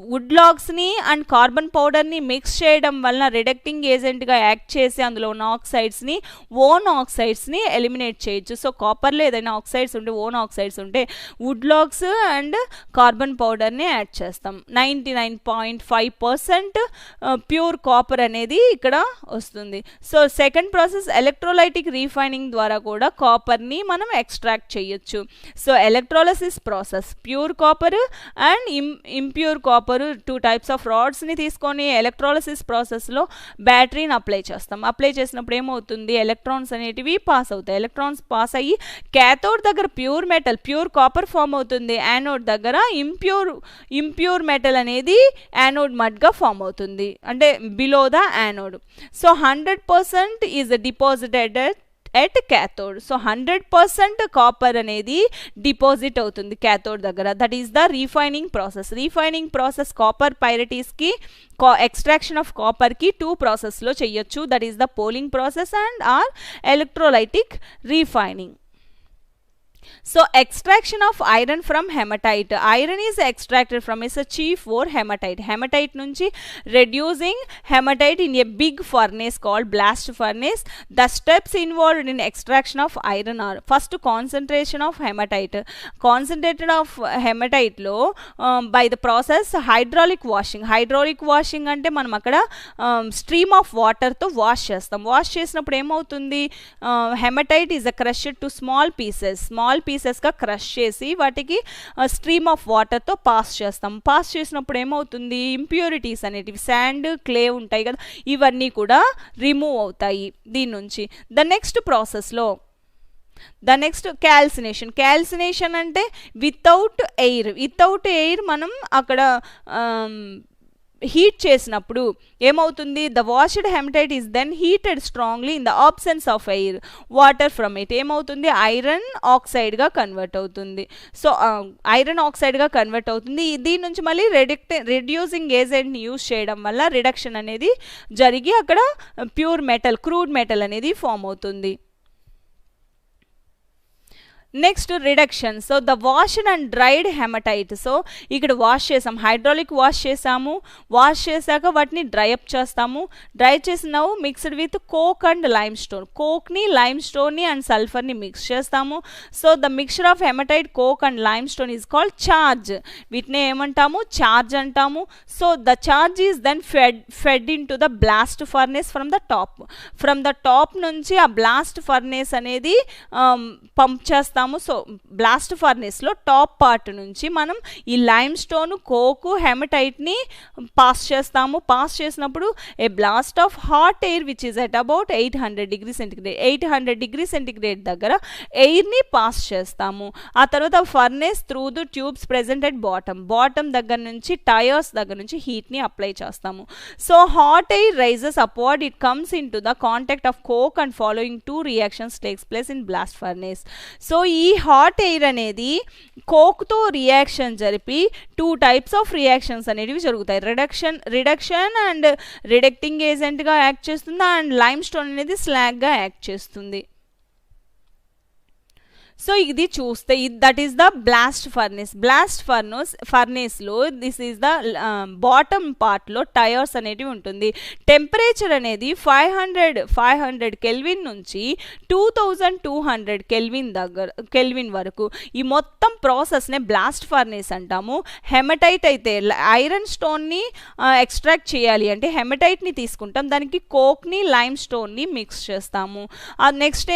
wood లాగ్స్ని అండ్ కార్బన్ పౌడర్ని మిక్స్ చేయడం వలన రిడక్టింగ్ ఏజెంట్గా యాక్ట్ చేసి అందులో ఉన్న ఆక్సైడ్స్ని ఎలిమినేట్ చేయొచ్చు. సో కాపర్లో ఏదైనా ఓన్ ఆక్సైడ్స్ ఉంటే వుడ్ లాగ్స్ అండ్ కార్బన్ పౌడర్ని యాడ్ చేస్తాం. 99.5% ప్యూర్ కాపర్ అనేది ఇక్కడ వస్తుంది. So second process electrolytic refining ద్వారా కూడా కాపర్ని మనం ఎక్స్ట్రాక్ట్ చేయొచ్చు. So electrolysis process pure copper and impure copper copper 2 types of రాడ్స్ని తీసుకొని ఎలక్ట్రాలిసిస్ ప్రాసెస్లో బ్యాటరీని అప్లై చేస్తాం. అప్లై చేసినప్పుడు ఏమవుతుంది, ఎలక్ట్రాన్స్ అనేటివి పాస్ అవుతాయి. ఎలక్ట్రాన్స్ పాస్ అయ్యి క్యాథోడ్ దగ్గర pure metal, pure copper form అవుతుంది. యానోడ్ దగ్గర ఇంప్యూర్ మెటల్ అనేది యానోడ్ మడ్గా ఫామ్ అవుతుంది, అంటే below the anode. So 100% is deposited at cathode. So 100% copper అనేది డిపాజిట్ అవుతుంది క్యాథోడ్ దగ్గర. That is the refining process. Refining process copper పైరటీస్కి, ఎక్స్ట్రాక్షన్ ఆఫ్ కాపర్కి 2 ప్రాసెస్లో చేయొచ్చు. That is the poling process and or electrolytic refining. So extraction of iron from hematite. Iron is extracted from is a chief ore hematite. Hematite nunchi reducing hematite in a big furnace called blast furnace. The steps involved in extraction of iron are first concentration of hematite. Concentrated of hematite lo by the process hydraulic washing. Hydraulic washing ante manam akkada stream of water to wash chestam. Wash chesinappudu em avutundi, hematite is crushed to small పీసెస్గా crush చేసి వాటికి stream of వాటర్తో pass చేస్తాం. Pass చేసినప్పుడు ఏమవుతుంది, impurities అనేటివి, sand, clay ఉంటాయి కదా, ఇవన్నీ కూడా రిమూవ్ అవుతాయి దీని నుంచి. ద నెక్స్ట్ ప్రాసెస్లో క్యాల్సినేషన్. క్యాల్సినేషన్ అంటే వితౌట్ ఎయిర్ మనం అక్కడ హీట్ చేసినప్పుడు ఏమవుతుంది, the washed hematite is then heated strongly in the absence of air, water from it ఏమవుతుంది, ఐరన్ ఆక్సైడ్గా కన్వర్ట్ అవుతుంది. సో ఐరన్ ఆక్సైడ్గా కన్వర్ట్ అవుతుంది. దీని నుంచి మళ్ళీ రెడ్యూసింగ్ ఏజెంట్ని యూజ్ చేయడం వల్ల రిడక్షన్ అనేది జరిగి అక్కడ ప్యూర్ మెటల్, క్రూడ్ మెటల్ అనేది ఫామ్ అవుతుంది. Next reduction. So the washed and dried haematite. So ఇక్కడ వాష్ చేసాం, హైడ్రాలిక్ వాష్ చేసాము. వాష్ చేశాక వాటిని డ్రై అప్ చేస్తాము. డ్రై చేసినావు mixed with coke and limestone. కోక్ని, లైమ్ స్టోన్ని అండ్ సల్ఫర్ని మిక్స్ చేస్తాము. So the mixture of haematite, coke and limestone is called charge. వీటిని ఏమంటాము, చార్జ్ అంటాము. So the charge is then fed in to the blast furnace from the top. From the top నుంచి ఆ blast furnace అనేది pump చేస్తాము. So blast ఫర్నేస్లో top part నుంచి మనం ఈ లైమ్ స్టోన్, కోకు, హెమటైట్ని పాస్ చేస్తాము. పాస్ చేసినప్పుడు a blast of hot air which is at about 800 degree centigrade. 800 degree centigrade దగ్గర ఎయిర్ని పాస్ చేస్తాము. ఆ తర్వాత furnace through the tubes present at bottom దగ్గర నుంచి, టైర్స్ దగ్గర నుంచి హీట్ని అప్లై చేస్తాము. So hot air rises upward, it comes into the contact of coke and following 2 reactions takes place in blast furnace. So ఈ hot air అనేది కోక్తో reaction జరిపి 2 టైప్స్ ఆఫ్ రియాక్షన్స్ అనేవి జరుగుతాయి. రిడక్షన్ అండ్ రిడక్టింగ్ ఏజెంట్గా act చేస్తుంది, and lime stone అనేది స్లాగ్గా act చేస్తుంది. సో ఇది చూస్తే that is the blast furnace. Blast ఫర్నేస్లో దిస్ ఈజ్ ద బాటమ్ పార్ట్లో టైర్స్ అనేటివి ఉంటుంది. టెంపరేచర్ అనేది 500 కెల్విన్ నుంచి 2200 కెల్విన్ వరకు. ఈ మొత్తం ప్రాసెస్నే బ్లాస్ట్ ఫర్నేస్ అంటాము. హెమటైట్ అయితే ఐరన్ స్టోన్ని ఎక్స్ట్రాక్ట్ చేయాలి అంటే హెమటైట్ని తీసుకుంటాం, దానికి కోక్ని, లైమ్ స్టోన్ని మిక్స్ చేస్తాము. నెక్స్ట్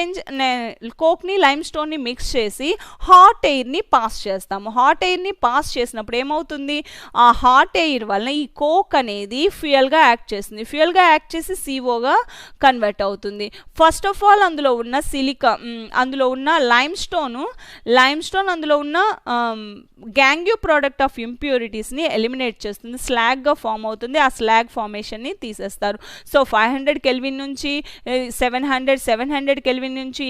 కోక్ని, లైమ్ స్టోన్ని మిక్స్ చేసి హాట్ ఎయిర్ని పాస్ చేస్తాము. హాట్ ఎయిర్ని పాస్ చేసినప్పుడు ఏమవుతుంది, ఆ హాట్ ఎయిర్ వల్ల ఈ కోక్ అనేది ఫ్యూయల్గా యాక్ట్ చేస్తుంది. ఫ్యూయల్గా యాక్ట్ చేసి సిఓగా కన్వర్ట్ అవుతుంది. ఫస్ట్ ఆఫ్ ఆల్ అందులో ఉన్న సిలికా, అందులో ఉన్న లైమ్ స్టోన్ అందులో ఉన్న గ్యాంగ్యూ ప్రోడక్ట్ ఆఫ్ ఇంప్యూరిటీస్ని ఎలిమినేట్ చేస్తుంది. స్లాగ్గా ఫామ్ అవుతుంది. ఆ స్లాగ్ ఫార్మేషన్ని తీసేస్తారు. సో 500 కెల్విన్ నుంచి 700 కెల్విన్ నుంచి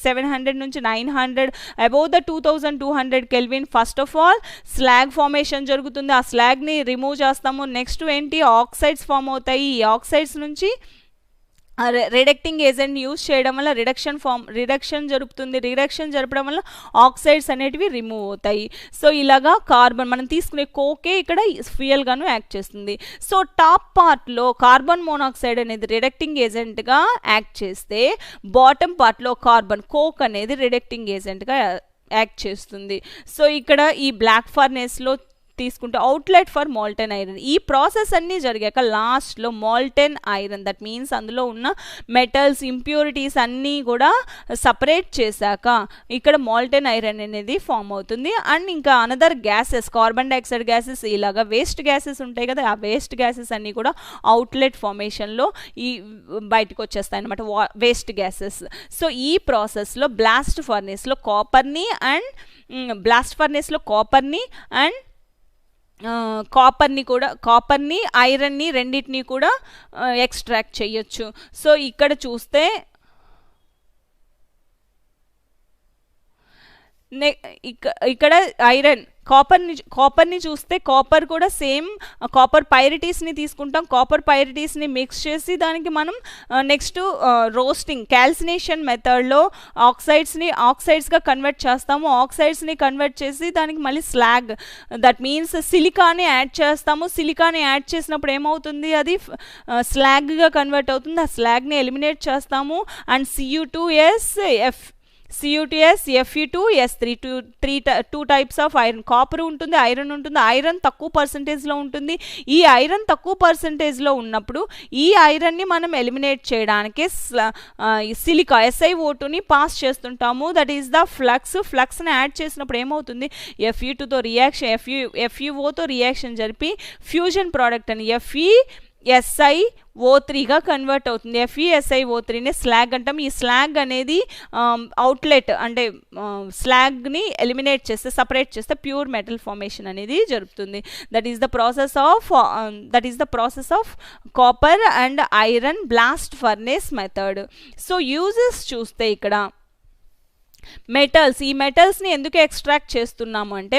700 నుంచి 900 above the 2200 kelvin first of all slag formation జరుగుతుంది. ఆ స్లాగ్ని రిమూవ్ చేస్తాము. నెక్స్ట్ ఏంటి, ఆక్సైడ్స్ ఫామ్ అవుతాయి. ఈ ఆక్సైడ్స్ నుంచి రిడక్టింగ్ ఏజెంట్ యూజ్ చేయడం వల్ల రిడక్షన్ జరుపుతుంది. రిడక్షన్ జరపడం వల్ల ఆక్సైడ్స్ అనేటివి రిమూవ్ అవుతాయి. సో ఇలాగా కార్బన్, మనం తీసుకునే కోకే ఇక్కడ ఫ్యూయల్గాను యాక్ట్ చేస్తుంది. సో టాప్ పార్ట్లో కార్బన్ మోనాక్సైడ్ అనేది రిడక్టింగ్ ఏజెంట్గా యాక్ట్ చేస్తే, బాటమ్ పార్ట్లో కోక్ అనేది రిడక్టింగ్ ఏజెంట్గా యాక్ట్ చేస్తుంది. సో ఇక్కడ ఈ బ్లాక్ ఫర్నేస్లో తీసుకుంటే అవుట్లెట్ ఫర్ మాల్టెన్ ఐరన్. ఈ ప్రాసెస్ అన్నీ జరిగాక లాస్ట్లో మాల్టెన్ ఐరన్, దట్ మీన్స్ అందులో ఉన్న మెటల్స్ ఇంప్యూరిటీస్ అన్నీ కూడా సపరేట్ చేశాక ఇక్కడ మాల్టెన్ ఐరన్ అనేది ఫామ్ అవుతుంది. అండ్ ఇంకా another gases, carbon dioxide gases, ఇలాగా వేస్ట్ గ్యాసెస్ ఉంటాయి కదా, ఆ వేస్ట్ గ్యాసెస్ అన్నీ కూడా అవుట్లెట్ ఫార్మేషన్లో ఈ బయటకు వచ్చేస్తాయి అన్నమాట, వేస్ట్ గ్యాసెస్. సో ఈ ప్రాసెస్లో బ్లాస్ట్ ఫర్నేస్లో కాపర్ని అండ్ కాపర్ని ఐరన్ని రెండింటినీ కూడా ఎక్స్ట్రాక్ట్ చేయొచ్చు. సో ఇక్కడ చూస్తే ఇక్కడ ఐరన్ కాపర్ని చూస్తే కాపర్ కూడా సేమ్ కాపర్ పైరిటీస్ని తీసుకుంటాం. కాపర్ పైరిటీస్ని మిక్స్ చేసి దానికి మనం నెక్స్ట్ రోస్టింగ్ క్యాల్సినేషన్ మెథడ్లో ఆక్సైడ్స్గా కన్వర్ట్ చేస్తాము. ఆక్సైడ్స్ని కన్వర్ట్ చేసి దానికి మళ్ళీ స్లాగ్, దట్ మీన్స్ సిలికాని యాడ్ చేస్తాము. సిలికాని యాడ్ చేసినప్పుడు ఏమవుతుంది, అది స్లాగ్గా కన్వర్ట్ అవుతుంది. ఆ స్లాగ్ని ఎలిమినేట్ చేస్తాము. And Cu2s, Fe2s3 two types of iron. Copper ఉంటుంది, ఐరన్ ఉంటుంది. ఐరన్ తక్కువ పర్సంటేజ్లో ఉంటుంది. ఈ ఐరన్ తక్కువ పర్సంటేజ్లో ఉన్నప్పుడు ఈ ఐరన్ని మనం ఎలిమినేట్ చేయడానికి సిలికా SiO2ని పాస్ చేస్తుంటాము. దట్ ఈస్ ద ఫ్లక్స్ని యాడ్ చేసినప్పుడు ఏమవుతుంది, Fe2తో రియాక్షన్ FeOతో రియాక్షన్ జరిపి ఫ్యూజన్ ప్రోడక్ట్ అని FeSiO3గా కన్వర్ట్ అవుతుంది. FeSiO3ని స్లాగ్ అంటాం. ఈ స్లాగ్ అనేది అవుట్లెట్ అంటే స్లాగ్ని ఎలిమినేట్ చేస్తే, సపరేట్ చేస్తే ప్యూర్ మెటల్ ఫార్మేషన్ అనేది జరుగుతుంది. That is the process of copper and iron blast furnace method. So uses చూస్తే ఇక్కడ మెటల్స్, ఈ మెటల్స్ని ఎందుకు ఎక్స్ట్రాక్ట్ చేస్తున్నాము అంటే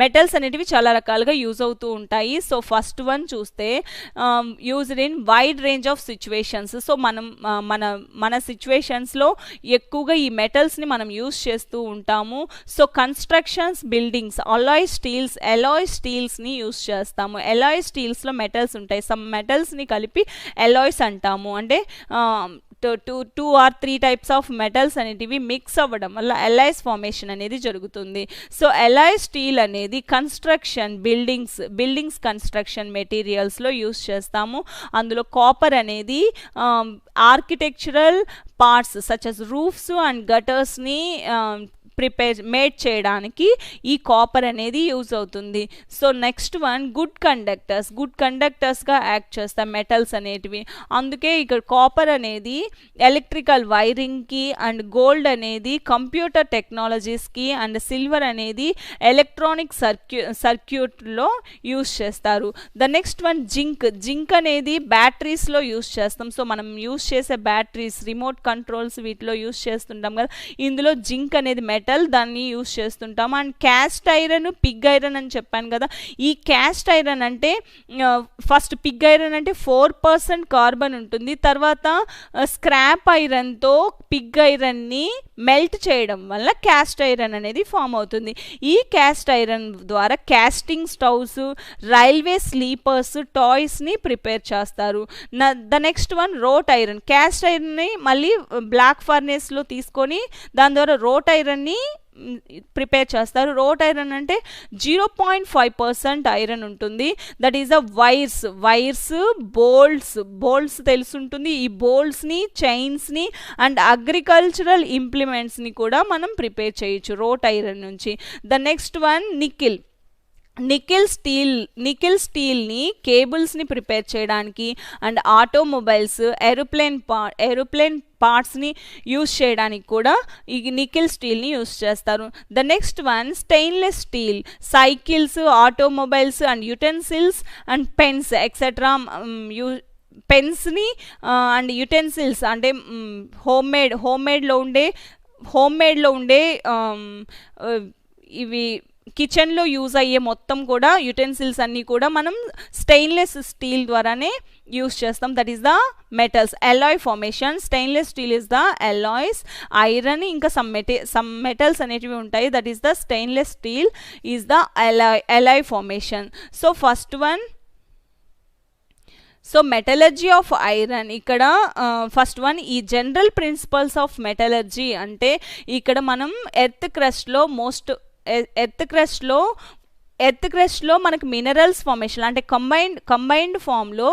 మెటల్స్ అనేటివి చాలా రకాలుగా యూజ్ అవుతూ ఉంటాయి. సో ఫస్ట్ వన్ చూస్తే used in wide range of situations. So మన సిచ్యువేషన్స్లో ఎక్కువగా ఈ మెటల్స్ని మనం యూజ్ చేస్తూ ఉంటాము. సో కన్స్ట్రక్షన్స్, బిల్డింగ్స్, అలాయ్ స్టీల్స్ని యూజ్ చేస్తాము. అలాయ్ స్టీల్స్లో మెటల్స్ ఉంటాయి. సమ్ మెటల్స్ని కలిపి అలాయ్స్ అంటాము. అంటే two or three types of metals అనేటివి మిక్స్ అవ్వడం వల్ల అలాయ్స్ ఫార్మేషన్ అనేది జరుగుతుంది. సో అలాయ్ స్టీల్ అనేది కన్స్ట్రక్షన్, బిల్డింగ్స్ కన్స్ట్రక్షన్ మెటీరియల్స్లో యూజ్ చేస్తాము. అందులో కాపర్ అనేది architectural parts such as roofs and గటర్స్ని మేడ్ చేయడానికి ఈ కాపర్ అనేది యూజ్ అవుతుంది. సో నెక్స్ట్ వన్ గుడ్ కండక్టర్స్గా యాక్ట్ చేస్తాయి మెటల్స్ అనేటివి. అందుకే ఇక్కడ కాపర్ అనేది ఎలక్ట్రికల్ వైరింగ్కి, అండ్ గోల్డ్ అనేది కంప్యూటర్ టెక్నాలజీస్కి, అండ్ సిల్వర్ అనేది ఎలక్ట్రానిక్ సర్క్యూట్లో యూజ్ చేస్తారు. ద నెక్స్ట్ వన్ జింక్ అనేది బ్యాటరీస్లో యూజ్ చేస్తాం. సో మనం యూజ్ చేసే బ్యాటరీస్, రిమోట్ కంట్రోల్స్, వీటిలో యూజ్ చేస్తుంటాం కదా, ఇందులో జింక్ అనేది దాన్ని యూజ్ చేస్తుంటాం. And cast iron, pig iron అని చెప్పాను కదా. ఈ క్యాస్ట్ ఐరన్ అంటే ఫస్ట్ పిగ్ ఐరన్ అంటే 4% కార్బన్ ఉంటుంది. తర్వాత స్క్రాప్ ఐరన్తో పిగ్ ఐరన్ని మెల్ట్ చేయడం వల్ల క్యాస్ట్ ఐరన్ అనేది ఫామ్ అవుతుంది. ఈ క్యాస్ట్ ఐరన్ ద్వారా క్యాస్టింగ్ స్టవ్స్, రైల్వే స్లీపర్స్, టాయ్స్ని ప్రిపేర్ చేస్తారు. The next one wrought iron. Cast ఐరన్ని మళ్ళీ బ్లాక్ ఫర్నేస్లో తీసుకొని దాని ద్వారా రోట్ ఐరన్ని ప్రిపేర్ చేస్తారు. రోట్ ఐరన్ అంటే 0.5% ఐరన్ ఉంటుంది. That is the wires, bolts తెలుసుంటుంది. ఈ బోల్ట్స్ని, చైన్స్ని అండ్ అగ్రికల్చరల్ ఇంప్లిమెంట్స్ని కూడా మనం ప్రిపేర్ చేయొచ్చు రోట్ ఐరన్ నుంచి. ద నెక్స్ట్ వన్ నికెల్ స్టీల్ని కేబుల్స్ని ప్రిపేర్ చేయడానికి, అండ్ ఆటోమొబైల్స్, ఏరోప్లేన్ పార్ట్స్ని యూజ్ చేయడానికి కూడా ఈ నికెల్ స్టీల్ని యూజ్ చేస్తారు. The next one stainless steel, cycles, automobiles and utensils and pens etcetera పెన్స్ని అండ్ యుటెన్సిల్స్ అంటే హోమ్మేడ్లో ఉండే ఇవి కిచెన్లో యూజ్ అయ్యే మొత్తం కూడా యుటెన్సిల్స్ అన్నీ కూడా మనం స్టెయిన్లెస్ స్టీల్ ద్వారానే యూజ్ చేస్తాం. That is the metals Alai formation. Stainless steel is the alloys. Iron ఇంకా సమ్ మెటల్స్ అనేటివి ఉంటాయి. That is the stainless steel is the Alai formation. So first one metallurgy of iron. ఇక్కడ first one ఈ general principles of metallurgy అంటే ఇక్కడ మనం earth క్రస్ట్లో earth క్రస్ట్లో మనకు minerals formation అంటే కంబైన్డ్ ఫామ్లో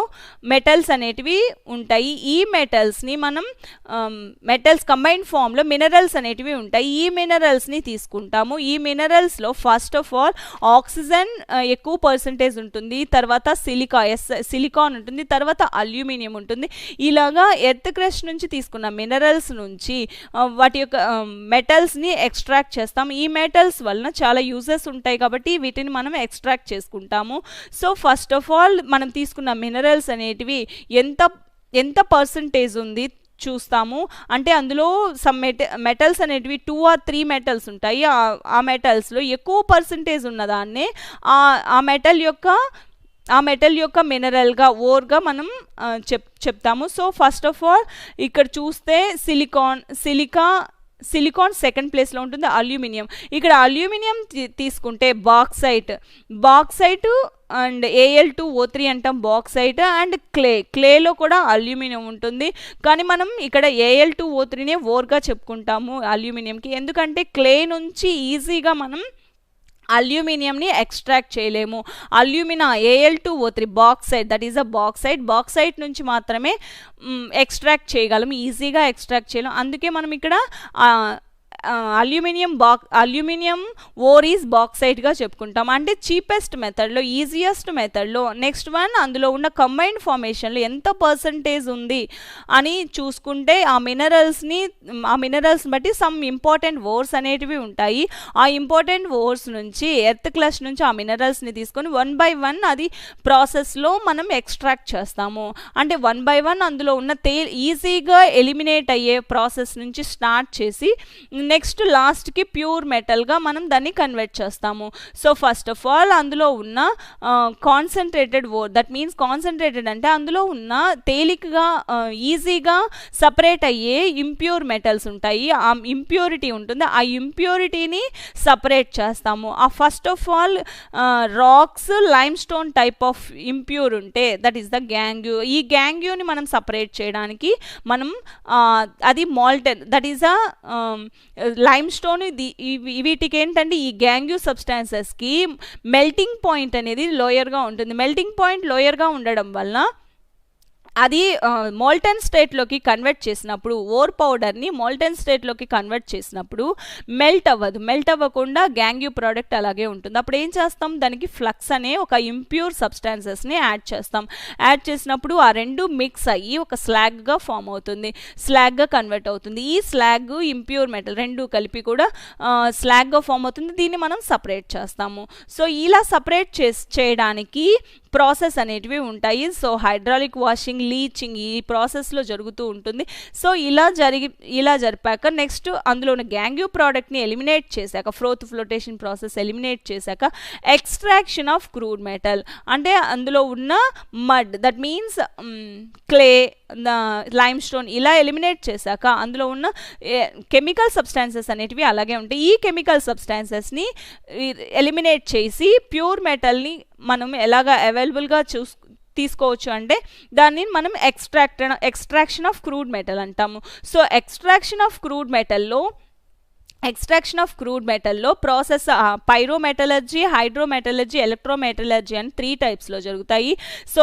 మెటల్స్ అనేటివి ఉంటాయి. ఈ మెటల్స్ని మనం కంబైన్డ్ ఫామ్లో మినరల్స్ అనేటివి ఉంటాయి. ఈ మినరల్స్ని తీసుకుంటాము. ఈ మినరల్స్లో ఫస్ట్ ఆఫ్ ఆల్ ఆక్సిజన్ ఎక్కువ పర్సంటేజ్ ఉంటుంది, తర్వాత సిలికాన్ ఉంటుంది, తర్వాత అల్యూమినియం ఉంటుంది. ఇలాగా ఎర్త్ క్రస్ట్ నుంచి తీసుకున్న మినరల్స్ నుంచి వాటి యొక్క మెటల్స్ని ఎక్స్ట్రాక్ట్ చేస్తాం. ఈ మెటల్స్ వలన చాలా యూజెస్ ఉంటాయి కాబట్టి వీటిని మనం ఎక్స్ట్రాక్ట్ చేసుకుంటాము. సో ఫస్ట్ ఆఫ్ ఆల్ మనం తీసుకున్న మినరల్స్ అనేటివి ఎంత పర్సంటేజ్ ఉంది చూస్తాము. అంటే అందులో సమ్ మెటల్స్ అనేటివి 2 or 3 మెటల్స్ ఉంటాయి. ఆ మెటల్స్లో ఎక్కువ పర్సంటేజ్ ఉన్నదాన్నే ఆ మెటల్ యొక్క మినరల్గా ఓర్గా మనం చెప్తాము. సో ఫస్ట్ ఆఫ్ ఆల్ ఇక్కడ చూస్తే సిలికాన్ సెకండ్ ప్లేస్లో ఉంటుంది. అల్యూమినియం, ఇక్కడ అల్యూమినియం తీసుకుంటే బాక్సైట్ అండ్ Al2O3 అంటాం బాక్సైట్. అండ్ క్లేలో కూడా అల్యూమినియం ఉంటుంది, కానీ మనం ఇక్కడ Al2O3నే ఓర్గా చెప్పుకుంటాము అల్యూమినియంకి. ఎందుకంటే క్లే నుంచి ఈజీగా మనం అల్యూమినియంని ఎక్స్ట్రాక్ట్ చేయలేము. Al2O3 bauxite, that is a bauxite నుంచి మాత్రమే ఎక్స్ట్రాక్ట్ చేయగలము, ఈజీగా ఎక్స్ట్రాక్ట్ చేయలేము. అందుకే మనం ఇక్కడ అల్యూమినియం ఓర్ ఈజ్ బాక్సైట్గా చెప్పుకుంటాం. అంటే చీపెస్ట్ మెథడ్లో, ఈజియెస్ట్ మెథడ్లో. నెక్స్ట్ వన్, అందులో ఉన్న కంబైన్డ్ ఫార్మేషన్లో ఎంత పర్సంటేజ్ ఉంది అని చూసుకుంటే ఆ మినరల్స్ బట్టి సమ్ ఇంపార్టెంట్ ఓర్స్ అనేటివి ఉంటాయి. ఆ ఇంపార్టెంట్ ఓర్స్ నుంచి ఎర్త్ క్రస్ట్ నుంచి ఆ మినరల్స్ని తీసుకొని 1 by 1 అది ప్రాసెస్లో మనం ఎక్స్ట్రాక్ట్ చేస్తాము. అంటే 1 by 1 అందులో ఉన్న ఈజీగా ఎలిమినేట్ అయ్యే ప్రాసెస్ నుంచి స్టార్ట్ చేసి నెక్స్ట్ లాస్ట్కి ప్యూర్ మెటల్గా మనం దాన్ని కన్వర్ట్ చేస్తాము. సో ఫస్ట్ ఆఫ్ ఆల్ అందులో ఉన్న concentrated ore, that means concentrated అంటే అందులో ఉన్న తేలికగా ఈజీగా సపరేట్ అయ్యే ఇంప్యూర్ మెటల్స్ ఉంటాయి, ఆ ఇంప్యూరిటీ ఉంటుంది. ఆ ఇంప్యూరిటీని సపరేట్ చేస్తాము. ఆ first of all rocks limestone type of impure ఉంటే దట్ ఈస్ ద గ్యాంగ్యూ. ఈ గ్యాంగ్యూని మనం సపరేట్ చేయడానికి మనం అది molten, that is a limestone. వీటికి ఏంటంటే ఈ గ్యాంగ్యూ సబ్స్టాన్సెస్కి మెల్టింగ్ పాయింట్ అనేది లోయర్గా ఉంటుంది. మెల్టింగ్ పాయింట్ లోయర్గా ఉండడం వల్ల అది మోల్టన్ స్టేట్లోకి కన్వర్ట్ చేసినప్పుడు, ఓర్ పౌడర్ని మోల్టన్ స్టేట్లోకి కన్వర్ట్ చేసినప్పుడు మెల్ట్ అవ్వకుండా గ్యాంగ్యూ ప్రోడక్ట్ అలాగే ఉంటుంది. అప్పుడు ఏం చేస్తాం, దానికి ఫ్లక్స్ అనే ఒక ఇంప్యూర్ సబ్స్టాన్సెస్ని యాడ్ చేస్తాం. యాడ్ చేసినప్పుడు ఆ రెండు మిక్స్ అయ్యి ఒక స్లాగ్గా ఫామ్ అవుతుంది, స్లాగ్గా కన్వర్ట్ అవుతుంది. ఈ స్లాగ్ ఇంప్యూర్ మెటల్ రెండు కలిపి కూడా స్లాగ్గా ఫామ్ అవుతుంది. దీన్ని మనం సపరేట్ చేస్తాము. సో ఇలా సపరేట్ చేయడానికి ప్రాసెస్ అనేటివి ఉంటాయి. సో హైడ్రాలిక్ వాషింగ్, లీచింగ్ ఈ ప్రాసెస్లో జరుగుతూ ఉంటుంది. సో ఇలా జరిపాక నెక్స్ట్ అందులో ఉన్న గ్యాంగ్యూ ప్రోడక్ట్ని ఎలిమినేట్ చేశాక, ఫ్లోటేషన్ ప్రాసెస్ ఎలిమినేట్ చేశాక ఎక్స్ట్రాక్షన్ ఆఫ్ క్రూడ్ మెటల్, అంటే అందులో ఉన్న mud, that means clay, limestone ఇలా ఎలిమినేట్ చేశాక అందులో ఉన్న కెమికల్ సబ్స్టాన్సెస్ అనేటివి అలాగే ఉంటాయి. ఈ కెమికల్ సబ్స్టాన్సెస్ని ఎలిమినేట్ చేసి ప్యూర్ మెటల్ని మనం ఎలాగా అవైలబుల్గా తీసుకోవచ్చు అంటే దాన్ని మనం ఎక్స్ట్రాక్షన్ ఆఫ్ క్రూడ్ మెటల్ అంటాము. సో ఎక్స్ట్రాక్షన్ ఆఫ్ క్రూడ్ మెటల్లో ప్రాసెస్ పైరోమెటలర్జీ, హైడ్రోమెటలర్జీ, ఎలక్ట్రోమెటలర్జీ అని 3 టైప్స్లో జరుగుతాయి. సో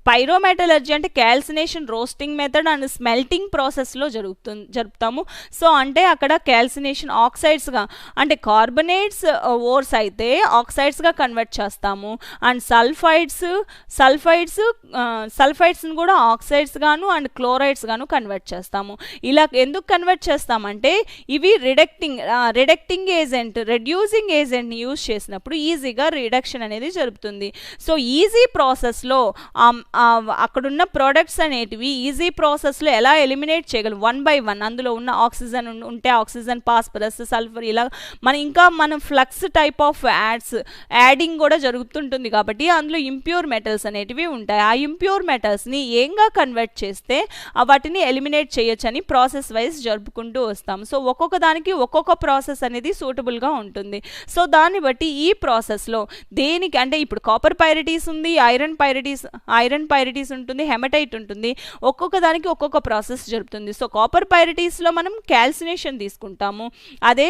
పైరోమెటలర్జీ అంటే calcination, roasting method and smelting ప్రాసెస్లో జరుపుతాము. సో అంటే అక్కడ క్యాల్సినేషన్ ఆక్సైడ్స్గా, అంటే కార్బనేట్స్ ఓర్స్ అయితే ఆక్సైడ్స్గా కన్వర్ట్ చేస్తాము. అండ్ సల్ఫైడ్స్ని కూడా ఆక్సైడ్స్ గాను అండ్ క్లోరైడ్స్ గాను కన్వర్ట్ చేస్తాము. ఇలా ఎందుకు కన్వర్ట్ చేస్తామంటే ఇవి రిడక్టింగ్ ఏజెంట్, రెడ్యూసింగ్ ఏజెంట్ని యూజ్ చేసినప్పుడు ఈజీగా రిడక్షన్ అనేది జరుగుతుంది. సో ఈజీ ప్రాసెస్లో అక్కడున్న ప్రోడక్ట్స్ అనేటివి ఈజీ ప్రాసెస్లో ఎలా ఎలిమినేట్ చేయగలం 1 by 1. అందులో ఉన్న ఆక్సిజన్ ఉంటే ఆక్సిజన్, ఫాస్ఫరస్, సల్ఫర్ ఇలా మనం ఫ్లక్స్ టైప్ ఆఫ్ యాడింగ్ కూడా జరుగుతుంటుంది కాబట్టి అందులో ఇంప్యూర్ మెటల్స్ అనేటివి ఉంటాయి. ఆ ఇంప్యూర్ మెటల్స్ని ఏంగా కన్వర్ట్ చేస్తే వాటిని ఎలిమినేట్ చేయొచ్చని ప్రాసెస్ వైజ్ జరుపుకుంటూ వస్తాం. సో ఒక్కొక్క దానికి ఒక్కొక్క ఒక్కొక్క ప్రాసెస్ అనేది సూటబుల్గా ఉంటుంది. సో దాన్ని బట్టి ఈ ప్రాసెస్లో దేనికి అంటే ఇప్పుడు కాపర్ పైరిటీస్ ఉంది, ఐరన్ పైరిటీస్ ఉంటుంది, హెమటైట్ ఉంటుంది, ఒక్కొక్క దానికి ఒక్కొక్క ప్రాసెస్ జరుగుతుంది. సో కాపర్ పైరిటీస్లో మనం క్యాల్సినేషన్ తీసుకుంటాము, అదే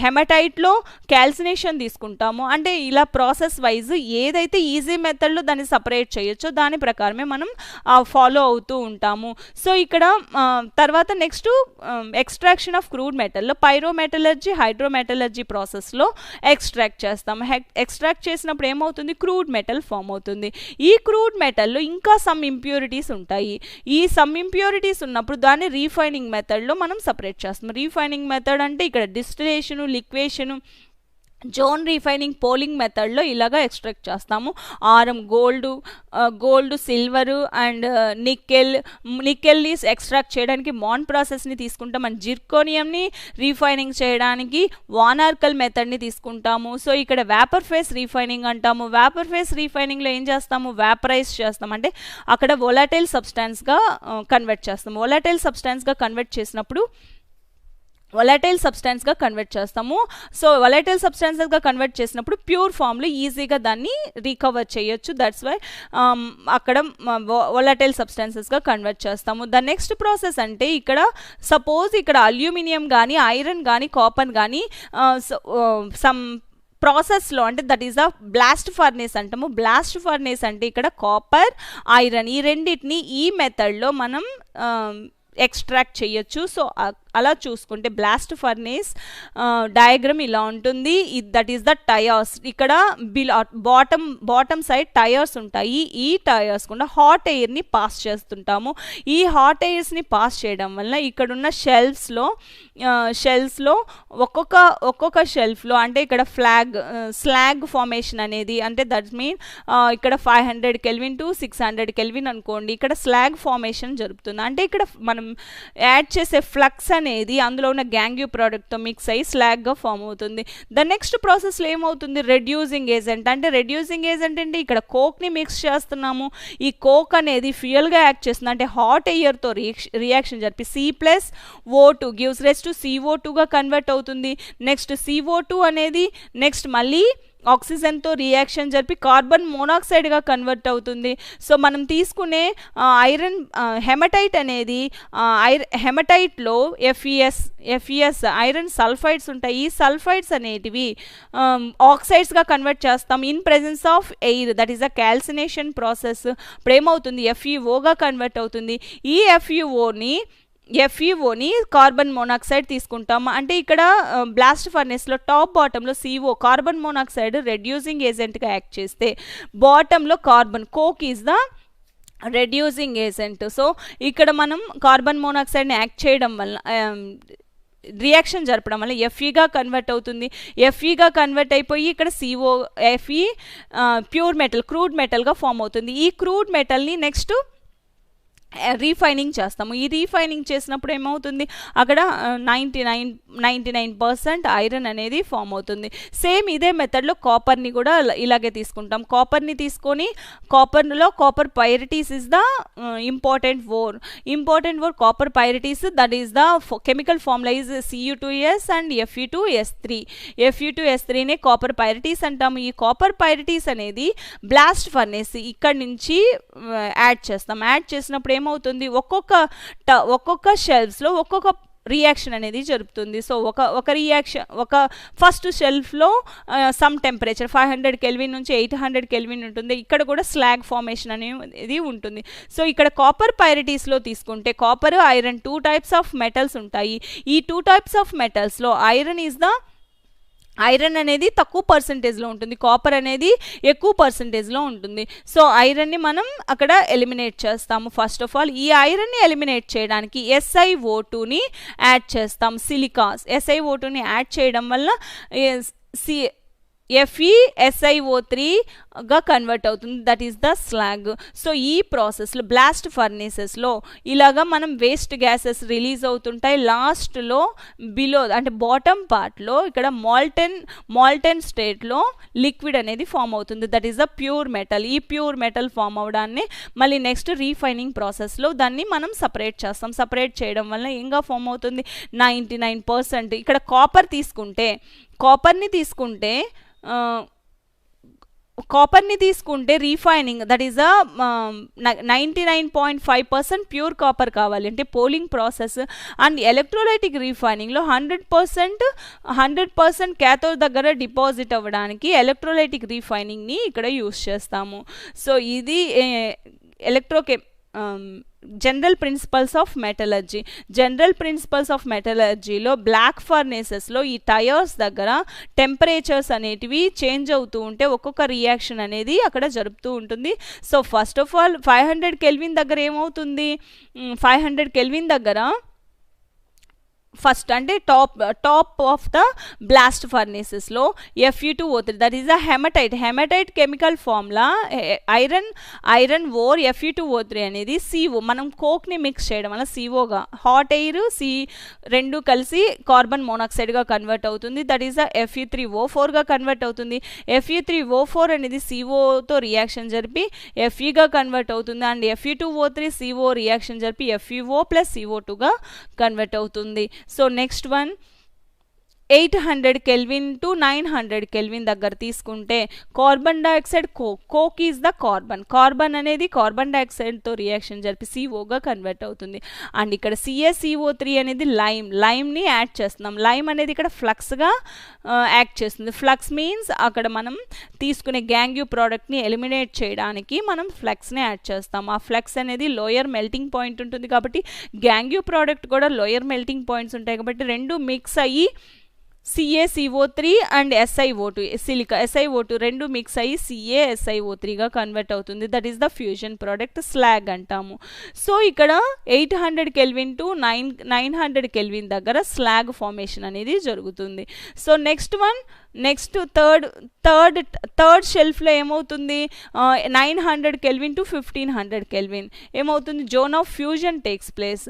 హెమటైట్లో క్యాల్సినేషన్ తీసుకుంటాము. అంటే ఇలా ప్రాసెస్ వైజ్ ఏదైతే ఈజీ మెథడ్లో దాన్ని సపరేట్ చేయొచ్చో దాని ప్రకారమే మనం ఫాలో అవుతూ ఉంటాము. సో ఇక్కడ తర్వాత నెక్స్ట్ ఎక్స్ట్రాక్షన్ ఆఫ్ క్రూడ్ మెటల్లో పైరోమెటలర్జీ, హైడ్రోమెటలర్జీ ప్రాసెస్లో ఎక్స్ట్రాక్ట్ చేస్తాం. ఎక్స్ట్రాక్ట్ చేసినప్పుడు ఏమవుతుంది, క్రూడ్ మెటల్ ఫామ్ అవుతుంది. ఈ క్రూడ్ మెటల్లో ఇంకా సమ్ ఇంప్యూరిటీస్ ఉంటాయి. ఈ సమ్ ఇంప్యూరిటీస్ ఉన్నప్పుడు దాన్ని రీఫైనింగ్ మెథడ్లో మనం సపరేట్ చేస్తాం. రీఫైనింగ్ మెథడ్ అంటే ఇక్కడ డిస్టిలేషను, లిక్వేషను, జోన్ రీఫైనింగ్, పోలింగ్ మెథడ్లో ఇలాగా ఎక్స్ట్రాక్ట్ చేస్తాము. ఆరం గోల్డ్, సిల్వరు అండ్ నికెల్ని ఎక్స్ట్రాక్ట్ చేయడానికి మాన్ ప్రాసెస్ని తీసుకుంటాం. అండ్ జిర్కోనియంని రీఫైనింగ్ చేయడానికి వానార్కల్ మెథడ్ని తీసుకుంటాము. సో ఇక్కడ వేపర్ ఫేస్ రీఫైనింగ్ అంటాము. వేపర్ ఫేస్ రీఫైనింగ్లో ఏం చేస్తాము, వేపరైజ్ చేస్తాం, అంటే అక్కడ వొలటైల్ సబ్స్టాన్స్గా కన్వర్ట్ చేస్తాము. వొలటైల్ సబ్స్టాన్స్గా కన్వర్ట్ చేసినప్పుడు వొలటైల్ సబ్స్టాన్స్గా కన్వర్ట్ చేస్తాము. సో వొలటైల్ సబ్స్టాన్సెస్గా కన్వర్ట్ చేసినప్పుడు ప్యూర్ ఫామ్లో ఈజీగా దాన్ని రీకవర్ చేయొచ్చు. దట్స్ వై అక్కడ వొలటైల్ సబ్స్టాన్సెస్గా కన్వర్ట్ చేస్తాము. ద నెక్స్ట్ ప్రాసెస్ అంటే ఇక్కడ సపోజ్ ఇక్కడ అల్యూమినియం కానీ, ఐరన్ కానీ, కాపర్ కానీ సమ్ ప్రాసెస్లో అంటే that is the blast furnace అంటాము. బ్లాస్ట్ ఫర్నేస్ అంటే ఇక్కడ కాపర్, ఐరన్ ఈ రెండింటిని ఈ మెథడ్లో మనం ఎక్స్ట్రాక్ట్ చేయొచ్చు. సో అలా చూసుకుంటే బ్లాస్ట్ ఫర్నేస్ డయాగ్రామ్ ఇలా ఉంటుంది. That is the tyres. ఇక్కడ బాటమ్ సైడ్ టయర్స్ ఉంటాయి. ఈ టయర్స్ కూడా హాట్ ఎయిర్ని పాస్ చేస్తుంటాము. ఈ హాట్ ఎయిర్స్ని పాస్ చేయడం వల్ల ఇక్కడున్న షెల్స్లో ఒక్కొక్క షెల్ఫ్లో అంటే ఇక్కడ స్లాగ్ ఫార్మేషన్ అనేది అంటే దట్ మీన్ ఇక్కడ 500 కెల్విన్ టు 600 కెల్విన్ అనుకోండి, ఇక్కడ స్లాగ్ ఫార్మేషన్ జరుగుతుంది. అంటే ఇక్కడ మనం యాడ్ చేసే ఫ్లక్స్ అనేది అందులో ఉన్న గ్యాంగ్యూ ప్రోడక్ట్తో మిక్స్ అయ్యి స్లాగ్గా ఫామ్ అవుతుంది. ద నెక్స్ట్ ప్రాసెస్లో ఏమవుతుంది, రెడ్యూసింగ్ ఏజెంట్. అంటే రెడ్యూసింగ్ ఏజెంట్ అంటే ఇక్కడ కోక్ని మిక్స్ చేస్తున్నాము. ఈ కోక్ అనేది ఫ్యూయల్గా యాక్ట్ చేస్తుంది. అంటే హాట్ ఎయిర్తో రియాక్షన్ జరిపి C+O2 గివ్స్ రైజ్ టు CO2గా కన్వర్ట్ అవుతుంది. నెక్స్ట్ CO2 అనేది నెక్స్ట్ మళ్ళీ ఆక్సిజన్తో రియాక్షన్ జరిపి కార్బన్ మోనాక్సైడ్గా కన్వర్ట్ అవుతుంది. సో మనం తీసుకునే ఐరన్ హెమటైట్ అనేది హెమటైట్లో FeS ఐరన్ సల్ఫైడ్స్ ఉంటాయి. ఈ సల్ఫైడ్స్ అనేటివి ఆక్సైడ్స్గా కన్వర్ట్ చేస్తాం in presence of air. That is a calcination process. ఇప్పుడు ఏమవుతుంది, FeOగా కన్వర్ట్ అవుతుంది. ఈ FeOని కార్బన్ మోనాక్సైడ్ తీసుకుంటాం. అంటే ఇక్కడ బ్లాస్ట్ ఫర్నేస్లో టాప్ బాటంలో CO కార్బన్ మోనాక్సైడ్ రెడ్యూసింగ్ ఏజెంట్గా యాక్ట్ చేస్తే బాటంలో carbon coke is the reducing agent. So ఇక్కడ మనం కార్బన్ మోనాక్సైడ్ని యాక్ట్ చేయడం వల్ల రియాక్షన్ జరపడం వల్ల Fe కన్వర్ట్ అవుతుంది. Fe కన్వర్ట్ అయిపోయి ఇక్కడ Fe ప్యూర్ మెటల్, క్రూడ్ మెటల్గా ఫామ్ అవుతుంది. ఈ క్రూడ్ మెటల్ని నెక్స్ట్ రీఫైనింగ్ చేస్తాము. ఈ రీఫైనింగ్ చేసినప్పుడు ఏమవుతుంది, అక్కడ 99% ఐరన్ అనేది ఫామ్ అవుతుంది. సేమ్ ఇదే మెథడ్లో కాపర్ని కూడా ఇలాగే తీసుకుంటాం. కాపర్ని తీసుకొని కాపర్లో copper pyrites is the important ore copper pyrites. That is the chemical formula is Cu2S and Fe2S3నే కాపర్ పైరిటీస్ అంటాము. ఈ కాపర్ పైరిటీస్ అనేది బ్లాస్ట్ ఫర్నేస్ ఇక్కడ నుంచి యాడ్ చేస్తాం. యాడ్ చేసినప్పుడు ఏమవుతుంది, ఒక్కొక్క షెల్ఫ్స్లో ఒక్కొక్క రియాక్షన్ అనేది జరుగుతుంది. సో ఒక రియాక్షన్ ఫస్ట్ షెల్ఫ్లో సమ్ టెంపరేచర్ 500 కెల్విన్ నుంచి 800 కెల్విన్ ఉంటుంది. ఇక్కడ కూడా స్లాగ్ ఫార్మేషన్ అనేది ఉంటుంది. సో ఇక్కడ కాపర్ పైరిటీస్లో తీసుకుంటే copper, iron 2 types of metals ఉంటాయి. ఈ 2 టైప్స్ ఆఫ్ మెటల్స్లో ఐరన్ అనేది తక్కువ పర్సంటేజ్లో ఉంటుంది, కాపర్ అనేది ఎక్కువ పర్సంటేజ్లో ఉంటుంది. సో ఐరన్ని మనం అక్కడ ఎలిమినేట్ చేస్తాము. ఫస్ట్ ఆఫ్ ఆల్ ఈ ఐరన్ని ఎలిమినేట్ చేయడానికి SiO2ని యాడ్ చేస్తాం. సిలికాస్ SiO2ని యాడ్ చేయడం వల్ల FeSiO3 గా కన్వర్ట్ అవుతుంది, that is the slag. So ఈ ప్రాసెస్లో బ్లాస్ట్ ఫర్నేసెస్లో ఇలాగా మనం వేస్ట్ గ్యాసెస్ రిలీజ్ అవుతుంటాయి. లాస్ట్లో బిలో అంటే బాటమ్ పార్ట్లో ఇక్కడ మాల్టెన్ స్టేట్లో లిక్విడ్ అనేది ఫామ్ అవుతుంది, that is the pure metal. ఈ ప్యూర్ మెటల్ ఫామ్ అవడాన్ని మళ్ళీ నెక్స్ట్ రీఫైనింగ్ ప్రాసెస్లో దాన్ని మనం సపరేట్ చేస్తాం. సపరేట్ చేయడం వల్ల ఏంగా ఫామ్ అవుతుంది 99%. ఇక్కడ కాపర్ని తీసుకుంటే refining, that is 99.5% pure copper కావాలి అంటే పోలింగ్ ప్రాసెస్. అండ్ ఎలక్ట్రోలైటిక్ రీఫైనింగ్లో 100% క్యాథోడ్ దగ్గర డిపాజిట్ అవ్వడానికి ఎలక్ట్రోలైటిక్ రీఫైనింగ్ని ఇక్కడ యూస్ చేస్తాము. సో ఇది జనరల్ ప్రిన్సిపల్స్ ఆఫ్ మెటలర్జీలో బ్లాక్ ఫర్నేసెస్లో ఈ టైర్స్ దగ్గర టెంపరేచర్స్ అనేటివి చేంజ్ అవుతూ ఉంటే ఒక్కొక్క రియాక్షన్ అనేది అక్కడ జరుపుతూ ఉంటుంది. So first of all 500 kelvin దగ్గర ఏమవుతుంది, 500 కెల్విన్ దగ్గర ఫస్ట్ అంటే టాప్ ఆఫ్ ద బ్లాస్ట్ ఫర్నేసెస్లో Fe2O3 that is the hematite chemical formula iron ore Fe2O3 అనేది CO, మనం కోక్ని మిక్స్ చేయడం వల్ల COగా హాట్ ఎయిర్ రెండు కలిసి కార్బన్ మోనాక్సైడ్గా కన్వర్ట్ అవుతుంది, దట్ ఈస్ ద Fe3O4గా కన్వర్ట్ అవుతుంది. Fe3O4 అనేది COతో రియాక్షన్ జరిపి Feగా కన్వర్ట్ అవుతుంది. అండ్ Fe2O3 CO రియాక్షన్ జరిపి FeO ప్లస్ CO2గా కన్వర్ట్ అవుతుంది. So next one 800 kelvin to 900 kelvin దగ్గర తీసుకుంటే carbon dioxide coke is the carbon అనేది కార్బన్ డైఆక్సైడ్తో రియాక్షన్ జరిపి COగా కన్వర్ట్ అవుతుంది. అండ్ ఇక్కడ CaCO3 అనేది లైమ్ని యాడ్ చేస్తున్నాం. లైమ్ అనేది ఇక్కడ ఫ్లక్స్గా యాక్ట్ చేస్తుంది. ఫ్లక్స్ మీన్స్ అక్కడ మనం తీసుకునే గ్యాంగ్యూ ప్రోడక్ట్ని ఎలిమినేట్ చేయడానికి మనం ఫ్లక్స్ని యాడ్ చేస్తాం. ఆ ఫ్లక్స్ అనేది లోయర్ మెల్టింగ్ పాయింట్ ఉంటుంది కాబట్టి గ్యాంగ్యూ ప్రోడక్ట్ కూడా లోయర్ మెల్టింగ్ పాయింట్స్ ఉంటాయి కాబట్టి రెండు మిక్స్ అయ్యి CaCO3 అండ్ SiO2 రెండు మిక్స్ అయ్యి CaSiO3గా కన్వర్ట్ అవుతుంది, that is the fusion product slag అంటాము. సో ఇక్కడ 800 కెల్విన్ టు 900 కెల్విన్ దగ్గర స్లాగ్ ఫార్మేషన్ అనేది జరుగుతుంది. సో నెక్స్ట్ థర్డ్ షెల్ఫ్లో ఏమవుతుంది 900 కెల్విన్ టు 1500 కెల్విన్ ఏమవుతుంది, zone of fusion takes place.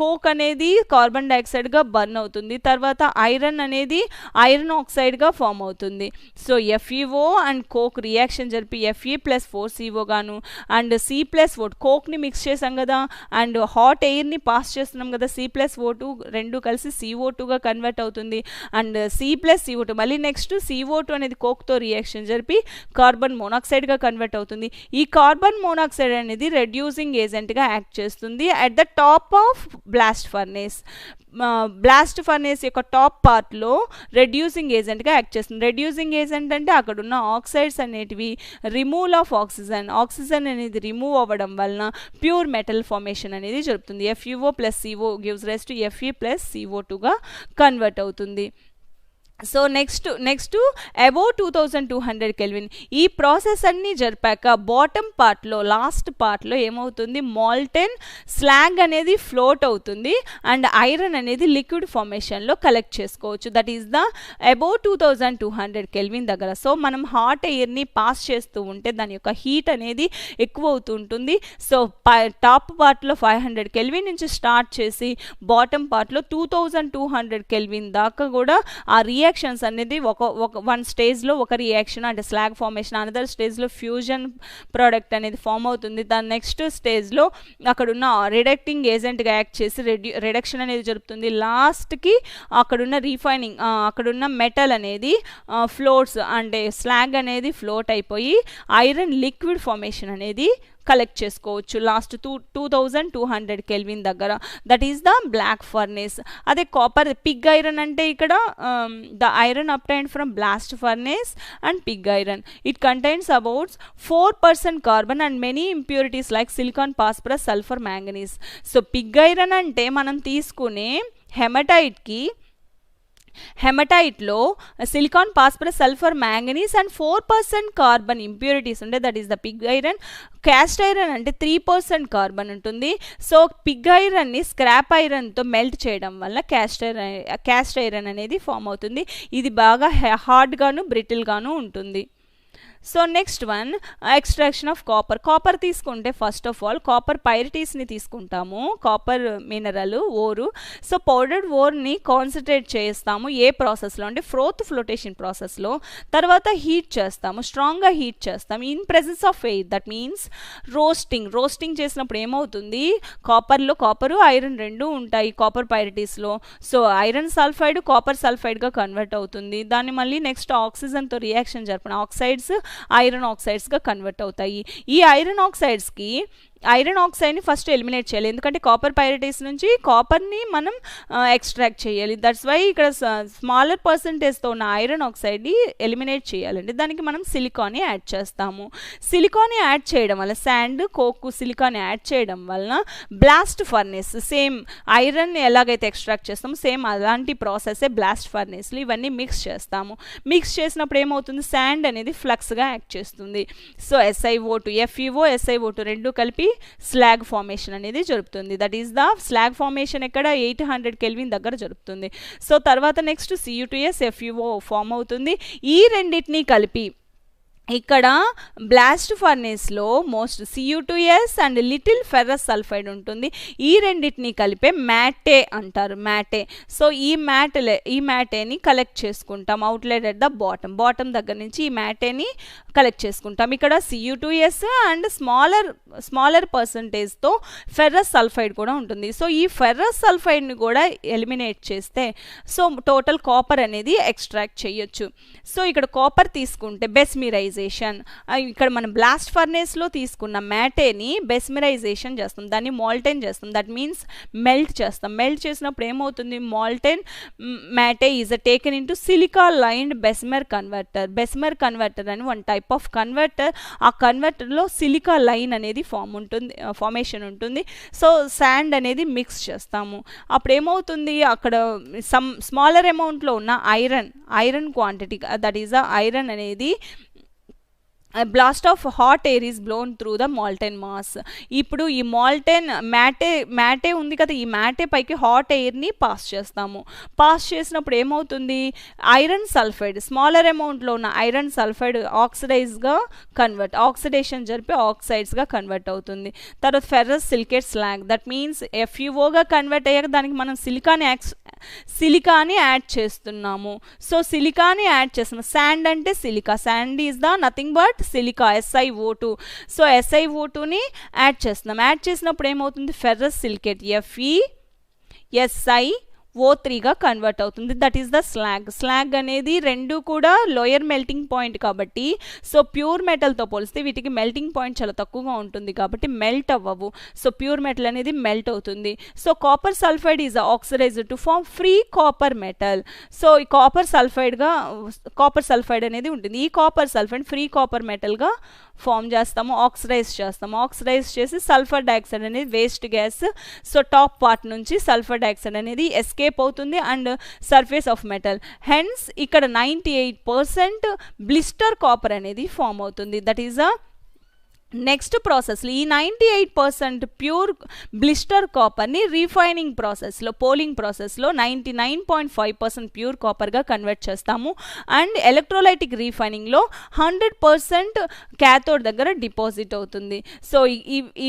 Coke అనేది కార్బన్ డైఆక్సైడ్గా బర్న్ అవుతుంది, తర్వాత ఐరన్ అనేది ఐరన్ ఆక్సైడ్గా ఫామ్ అవుతుంది. So FeO and coke reaction జరిపి Fe+4CO గాను అండ్ C+O2 కోక్ని మిక్స్ చేసాం కదా అండ్ హాట్ ఎయిర్ని పాస్ చేస్తున్నాం కదా C+O2 రెండు కలిసి CO2గా కన్వర్ట్ అవుతుంది. అండ్ C+CO2 మళ్ళీ నెక్స్ట్ CO2 అనేది కోక్తో రియాక్షన్ జరిపి కార్బన్ మోనాక్సైడ్గా కన్వర్ట్ అవుతుంది. ఈ కార్బన్ మోనాక్సైడ్ అనేది రెడ్యూసింగ్ ఏజెంట్గా యాక్ట్ చేస్తుంది at the top of blast furnace యొక్క టాప్ పార్ట్లో రెడ్యూసింగ్ ఏజెంట్గా యాక్ట్ చేస్తుంది. రెడ్యూసింగ్ ఏజెంట్ అంటే అక్కడ ఉన్న ఆక్సైడ్స్ అనేటివి రిమూవల్ ఆఫ్ ఆక్సిజన్ అనేది రిమూవ్ అవ్వడం వలన ప్యూర్ మెటల్ ఫార్మేషన్ అనేది జరుగుతుంది. FeO plus CO gives rise to Fe plus CO2గా కన్వర్ట్ అవుతుంది. సో నెక్స్ట్ అబౌవ్ 2200 కెల్విన్ ఈ ప్రాసెస్ అన్నీ జరిపాక బాటమ్ పార్ట్లో లాస్ట్ పార్ట్లో ఏమవుతుంది మాల్టెన్ స్లాగ్ అనేది ఫ్లోట్ అవుతుంది అండ్ ఐరన్ అనేది లిక్విడ్ ఫార్మేషన్లో కలెక్ట్ చేసుకోవచ్చు, that is the above 2200 kelvin దగ్గర. సో మనం హాట్ ఎయిర్ని పాస్ చేస్తూ ఉంటే దాని యొక్క హీట్ అనేది ఎక్కువ అవుతూ ఉంటుంది. సో టాప్ పార్ట్లో 500 కెల్విన్ నుంచి స్టార్ట్ చేసి బాటమ్ పార్ట్లో 2200 కెల్విన్ దాకా కూడా ఆ రియాక్షన్స్ అనేది వన్ స్టేజ్లో ఒక రియాక్షన్ అంటే స్లాగ్ ఫార్మేషన్, అనదర్ స్టేజ్లో ఫ్యూజన్ ప్రోడక్ట్ అనేది ఫామ్ అవుతుంది. దాని నెక్స్ట్ స్టేజ్లో అక్కడున్న రిడక్టింగ్ ఏజెంట్గా యాక్ట్ చేసి రిడక్షన్ అనేది జరుగుతుంది. లాస్ట్కి అక్కడున్న రీఫైనింగ్ అక్కడున్న మెటల్ అనేది ఫ్లోట్స్ అంటే స్లాగ్ అనేది ఫ్లోట్ అయిపోయి ఐరన్ లిక్విడ్ ఫార్మేషన్ అనేది కలెక్ట్ చేసుకోవచ్చు లాస్ట్ 2200 కెల్విన్ దగ్గర, that is the black furnace. అదే కాపర్ పిగ్ ఐరన్ అంటే ఇక్కడ the iron obtained from blast furnace and pig iron. It contains about 4% carbon and many impurities like silicon, phosphorus, sulphur, manganese. So pig iron అంటే మనం తీసుకునే హెమటైట్లో silicon, phosphorus, sulphur, manganese and 4% carbon impurities ఉంటే that is the pig iron. Cast iron అంటే 3% carbon ఉంటుంది. So Pig ఐరన్ని scrap ఐరన్తో melt చేయడం వల్ల క్యాస్ట్ ఐరన్ అనేది ఫామ్ అవుతుంది. ఇది బాగా హార్డ్గాను బ్రిటిల్గాను ఉంటుంది. So next one extraction of copper. Copper తీసుకుంటే ఫస్ట్ ఆఫ్ ఆల్ కాపర్ పైరిటీస్ని తీసుకుంటాము, కాపర్ మినరల్ ఓరు. సో పౌడర్డ్ ఓర్ని కాన్సన్ట్రేట్ చేస్తాము ఏ ప్రాసెస్లో అంటే ఫ్లోటేషన్ ప్రాసెస్లో. తర్వాత హీట్ చేస్తాము, స్ట్రాంగ్గా హీట్ చేస్తాము in presence of air. That means roasting చేసినప్పుడు ఏమవుతుంది, కాపరు ఐరన్ రెండు ఉంటాయి కాపర్ పైరిటీస్లో. సో ఐరన్ సల్ఫైడ్ కాపర్ సల్ఫైడ్గా కన్వర్ట్ అవుతుంది. దాన్ని మళ్ళీ నెక్స్ట్ ఆక్సిజన్తో రియాక్షన్ జరిపిన ఆక్సైడ్స్ ఐరన్ ఆక్సైడ్స్గా కన్వర్ట్ అవుతాయి. ఈ ఐరన్ ఆక్సైడ్ని ఫస్ట్ ఎలిమినేట్ చేయాలి, ఎందుకంటే కాపర్ పైరిటీస్ నుంచి కాపర్ని మనం ఎక్స్ట్రాక్ట్ చేయాలి. దట్స్ వై ఇక్కడ స్మాలర్ పర్సంటేజ్తో ఉన్న ఐరన్ ఆక్సైడ్ని ఎలిమినేట్ చేయాలంటే దానికి మనం సిలికాన్ని యాడ్ చేస్తాము. సిలికాన్ని యాడ్ చేయడం వల్ల శాండ్ కోక్ సిలికాన్ని యాడ్ చేయడం వలన బ్లాస్ట్ ఫర్నేస్, సేమ్ ఐరన్ ఎలాగైతే ఎక్స్ట్రాక్ట్ చేస్తామో సేమ్ అలాంటి ప్రాసెసే బ్లాస్ట్ ఫర్నేస్లు. ఇవన్నీ మిక్స్ చేస్తాము. మిక్స్ చేసినప్పుడు ఏమవుతుంది, శాండ్ అనేది ఫ్లక్స్గా యాక్ట్ చేస్తుంది. సో SiO2 FeO SiO2 రెండు కలిపి స్లాగ్ ఫార్మేషన్ అనేది జరుగుతుంది. That is the slag formation ఎక్కడ 800 కెల్విన్ దగ్గర జరుగుతుంది. సో తర్వాత నెక్స్ట్ Cu2S FeO ఫామ్ అవుతుంది. ఈ రెండింటినీ కలిపి ఇక్కడ బ్లాస్ట్ ఫర్నేస్లో most Cu2S and little ferrous sulphide ఉంటుంది. ఈ రెండింటిని కలిపే మ్యాటే అంటారు, మ్యాటే. సో ఈ మ్యాటేని కలెక్ట్ చేసుకుంటాం అవుట్లెట్ ఎట్ ద బాటమ్ దగ్గర నుంచి ఈ మ్యాటేని కలెక్ట్ చేసుకుంటాం. ఇక్కడ Cu2S అండ్ స్మాలర్ పర్సంటేజ్తో ఫెర్రస్ సల్ఫైడ్ కూడా ఉంటుంది. సో ఈ ఫెర్రస్ సల్ఫైడ్ని కూడా ఎలిమినేట్ చేస్తే సో టోటల్ కాపర్ అనేది ఎక్స్ట్రాక్ట్ చేయొచ్చు. సో ఇక్కడ కాపర్ తీసుకుంటే బెస్మిరైజేషన్, ఇక్కడ మనం బ్లాస్ట్ ఫర్నేస్లో తీసుకున్న మ్యాటేని బెస్మిరైజేషన్ చేస్తాం, దాన్ని మాల్టెన్ చేస్తాం. దట్ మీన్స్ మెల్ట్ చేస్తాం. మెల్ట్ చేసినప్పుడు ఏమవుతుంది, molten matte is taken in to silica lined Bessemer converter అని వన్ టైప్ ఆఫ్ కన్వర్టర్. ఆ కన్వర్టర్లో సిలికా లైన్ అనేది ఫార్మేషన్ ఉంటుంది. సో శాండ్ అనేది మిక్స్ చేస్తాము. అప్పుడు ఏమవుతుంది, అక్కడ స్మాలర్ అమౌంట్లో ఉన్న iron quantity, that is iron అనేది blast of hot air is blown through the molten mass. ఇప్పుడు ఈ మాల్టెన్ మ్యాటే ఉంది కదా, ఈ మ్యాటే పైకి హాట్ ఎయిర్ని పాస్ చేస్తాము. పాస్ చేసినప్పుడు ఏమవుతుంది, ఐరన్ సల్ఫైడ్ స్మాలర్ అమౌంట్లో ఉన్న ఐరన్ సల్ఫైడ్ ఆక్సిడేషన్ జరిపి ఆక్సైడ్స్గా కన్వర్ట్ అవుతుంది. తర్వాత ferrous silicate slag, that means FeOగా కన్వర్ట్ అయ్యాక దానికి మనం సిలికాని యాడ్ చేస్తున్నాము. సో సిలికాని యాడ్ చేస్తున్నాం. శాండ్ అంటే sand is the nothing but silica SiO2. So SiO2ని యాడ్ చేస్తున్నాం. యాడ్ చేసినప్పుడు ఏమవుతుంది, ఫెర్రస్ సిలికేట్ FeSiO3గా కన్వర్ట్ అవుతుంది. దట్ ఈస్ ద స్లాగ్ అనేది రెండు కూడా లోయర్ మెల్టింగ్ పాయింట్ కాబట్టి, సో ప్యూర్ మెటల్తో పోలిస్తే వీటికి మెల్టింగ్ పాయింట్ చాలా తక్కువగా ఉంటుంది కాబట్టి మెల్ట్ అవ్వవు. సో ప్యూర్ మెటల్ అనేది మెల్ట్ అవుతుంది. So copper sulphide is oxidised to form free copper metal. So ఈ కాపర్ సల్ఫైడ్ అనేది ఉంటుంది. ఈ కాపర్ సల్ఫైడ్ ఫ్రీ కాపర్ మెటల్గా ఫామ్ చేస్తాము, ఆక్సిడైజ్ చేసి సల్ఫర్ డైఆక్సైడ్ అనేది waste gas. So top part నుంచి సల్ఫర్ డైఆక్సైడ్ అనేది ఎస్కేప్ అవుతుంది and surface of metal. Hence ఇక్కడ 98% బ్లిస్టర్ కాపర్ అనేది ఫామ్ అవుతుంది. దట్ ఈస్ నెక్స్ట్ ప్రాసెస్లో ఈ 98% ప్యూర్ బ్లిస్టర్ కాపర్ని రీఫైనింగ్ ప్రాసెస్లో, పోలింగ్ ప్రాసెస్లో 99.5% ప్యూర్ కాపర్గా కన్వర్ట్ చేస్తాము. అండ్ ఎలక్ట్రోలైటిక్ రీఫైనింగ్లో 100% క్యాథోడ్ దగ్గర డిపాజిట్ అవుతుంది. సో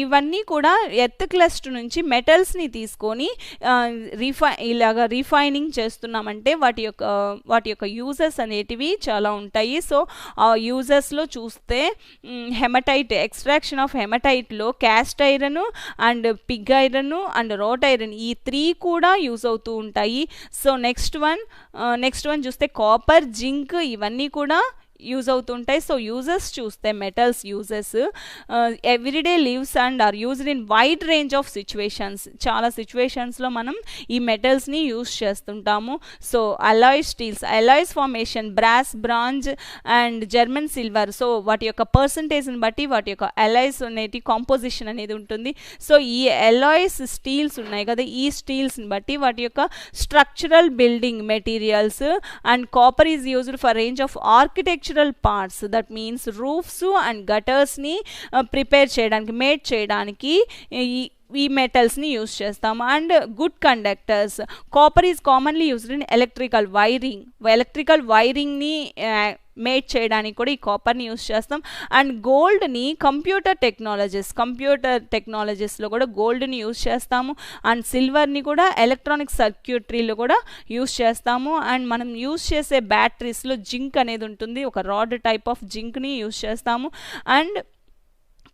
ఇవన్నీ కూడా ఎర్త్ క్లస్ట్ నుంచి మెటల్స్ని తీసుకొని రీఫైనింగ్ చేస్తున్నామంటే వాటి యొక్క యూజెస్ అనేటివి చాలా ఉంటాయి. సో ఆ యూజెస్లో చూస్తే హెమటైట్, ఎక్స్ట్రాక్షన్ ఆఫ్ హెమటైట్లో cast iron and pig iron and wrought iron ఈ 3 కూడా యూజ్ అవుతూ ఉంటాయి. సో నెక్స్ట్ వన్ చూస్తే కాపర్, జింక్ ఇవన్నీ కూడా యూజ్ అవుతుంటాయి. సో యూజెస్ చూస్తే metals uses everyday lives and are used in wide range of situations. చాలా సిచ్యువేషన్స్లో మనం ఈ మెటల్స్ని యూజ్ చేస్తుంటాము. So alloys formation brass, bronze and German silver. So వాటి యొక్క పర్సంటేజ్ని బట్టి వాటి యొక్క అలాయ్స్ అనేటి కాంపోజిషన్ అనేది ఉంటుంది. సో ఈ అలాయ్స్ స్టీల్స్ ఉన్నాయి కదా, ఈ స్టీల్స్ని బట్టి వాటి యొక్క structural building materials. And copper is used for range of architectural parts, that means roofs and గటర్స్ని ప్రిపేర్ చేయడానికి, మేడ్ చేయడానికి ఈ మెటల్స్ని యూస్ చేస్తాము. And good conductors, copper is commonly used in electrical వైరింగ్ని మేడ్ చేయడానికి కూడా ఈ కాపర్ని యూస్ చేస్తాం. అండ్ గోల్డ్ని కంప్యూటర్ టెక్నాలజీస్లో కూడా గోల్డ్ని యూస్ చేస్తాము. అండ్ సిల్వర్ని కూడా ఎలక్ట్రానిక్ సర్క్యూటరీలో కూడా యూస్ చేస్తాము. అండ్ మనం యూస్ చేసే బ్యాటరీస్లో జింక్ అనేది ఉంటుంది, ఒక రాడ్ టైప్ ఆఫ్ జింక్ని యూస్ చేస్తాము. అండ్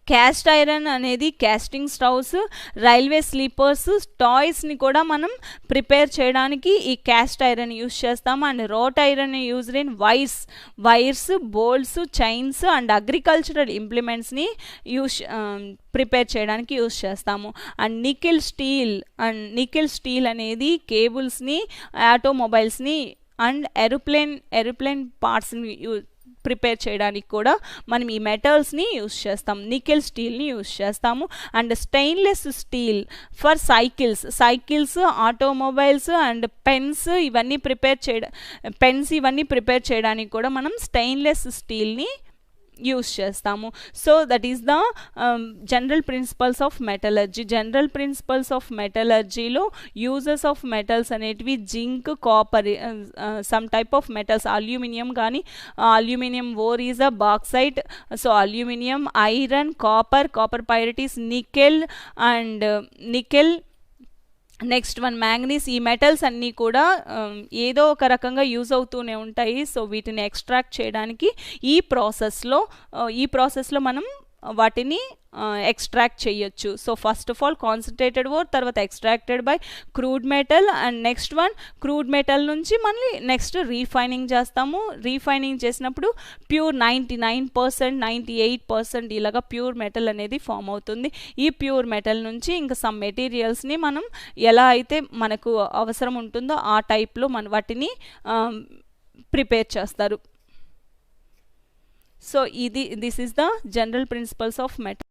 క్యాస్ట్ ఐరన్ అనేది క్యాస్టింగ్ స్టవ్స్, రైల్వే స్లీపర్స్, టాయ్స్ని కూడా మనం ప్రిపేర్ చేయడానికి ఈ క్యాస్ట్ ఐరన్ యూస్ చేస్తాము. And wrought iron used in wires, bolts, chains and agricultural ఇంప్లిమెంట్స్ని ప్రిపేర్ చేయడానికి యూస్ చేస్తాము. అండ్ నికెల్ స్టీల్ అనేది కేబుల్స్ని, ఆటోమొబైల్స్ని అండ్ ఏరోప్లేన్ పార్ట్స్ని ప్రిపేర్ చేయడానికి కూడా మనం ఈ మెటల్స్ని యూస్ చేస్తాం. నికెల్ స్టీల్ని యూస్ చేస్తాము. And stainless steel for cycles, automobiles and pens ఇవన్నీ ప్రిపేర్ చేయడానికి కూడా మనం స్టెయిన్లెస్ స్టీల్ని యూస్ చేస్తాము. So that is the general principles of మెటలర్జీలో యూజెస్ ఆఫ్ మెటల్స్ అనేటివి zinc, copper, some type of metals, aluminium కానీ aluminium ore is a bauxite, so aluminium, iron, copper pyrites, nickel, next one manganese. ఈ metals అన్నీ కూడా ఏదో ఒక రకంగా use అవుతూనే ఉంటాయి. సో వీటిని ఎక్స్ట్రాక్ట్ చేయడానికి ఈ ప్రాసెస్లో మనం వాటిని ఎక్స్ట్రాక్ట్ చేయొచ్చు. So first of all concentrated ore, తర్వాత extracted by crude metal, and next one crude metal నుంచి మళ్ళీ నెక్స్ట్ రీఫైనింగ్ చేస్తాము. రీఫైనింగ్ చేసినప్పుడు ప్యూర్ 99%, 98% ఇలాగా ప్యూర్ మెటల్ అనేది ఫామ్ అవుతుంది. ఈ ప్యూర్ మెటల్ నుంచి ఇంకా సమ్ మెటీరియల్స్ని మనం ఎలా అయితే మనకు అవసరం ఉంటుందో ఆ టైప్లో వాటిని ప్రిపేర్ చేస్తారు. So this is the general principles of metal.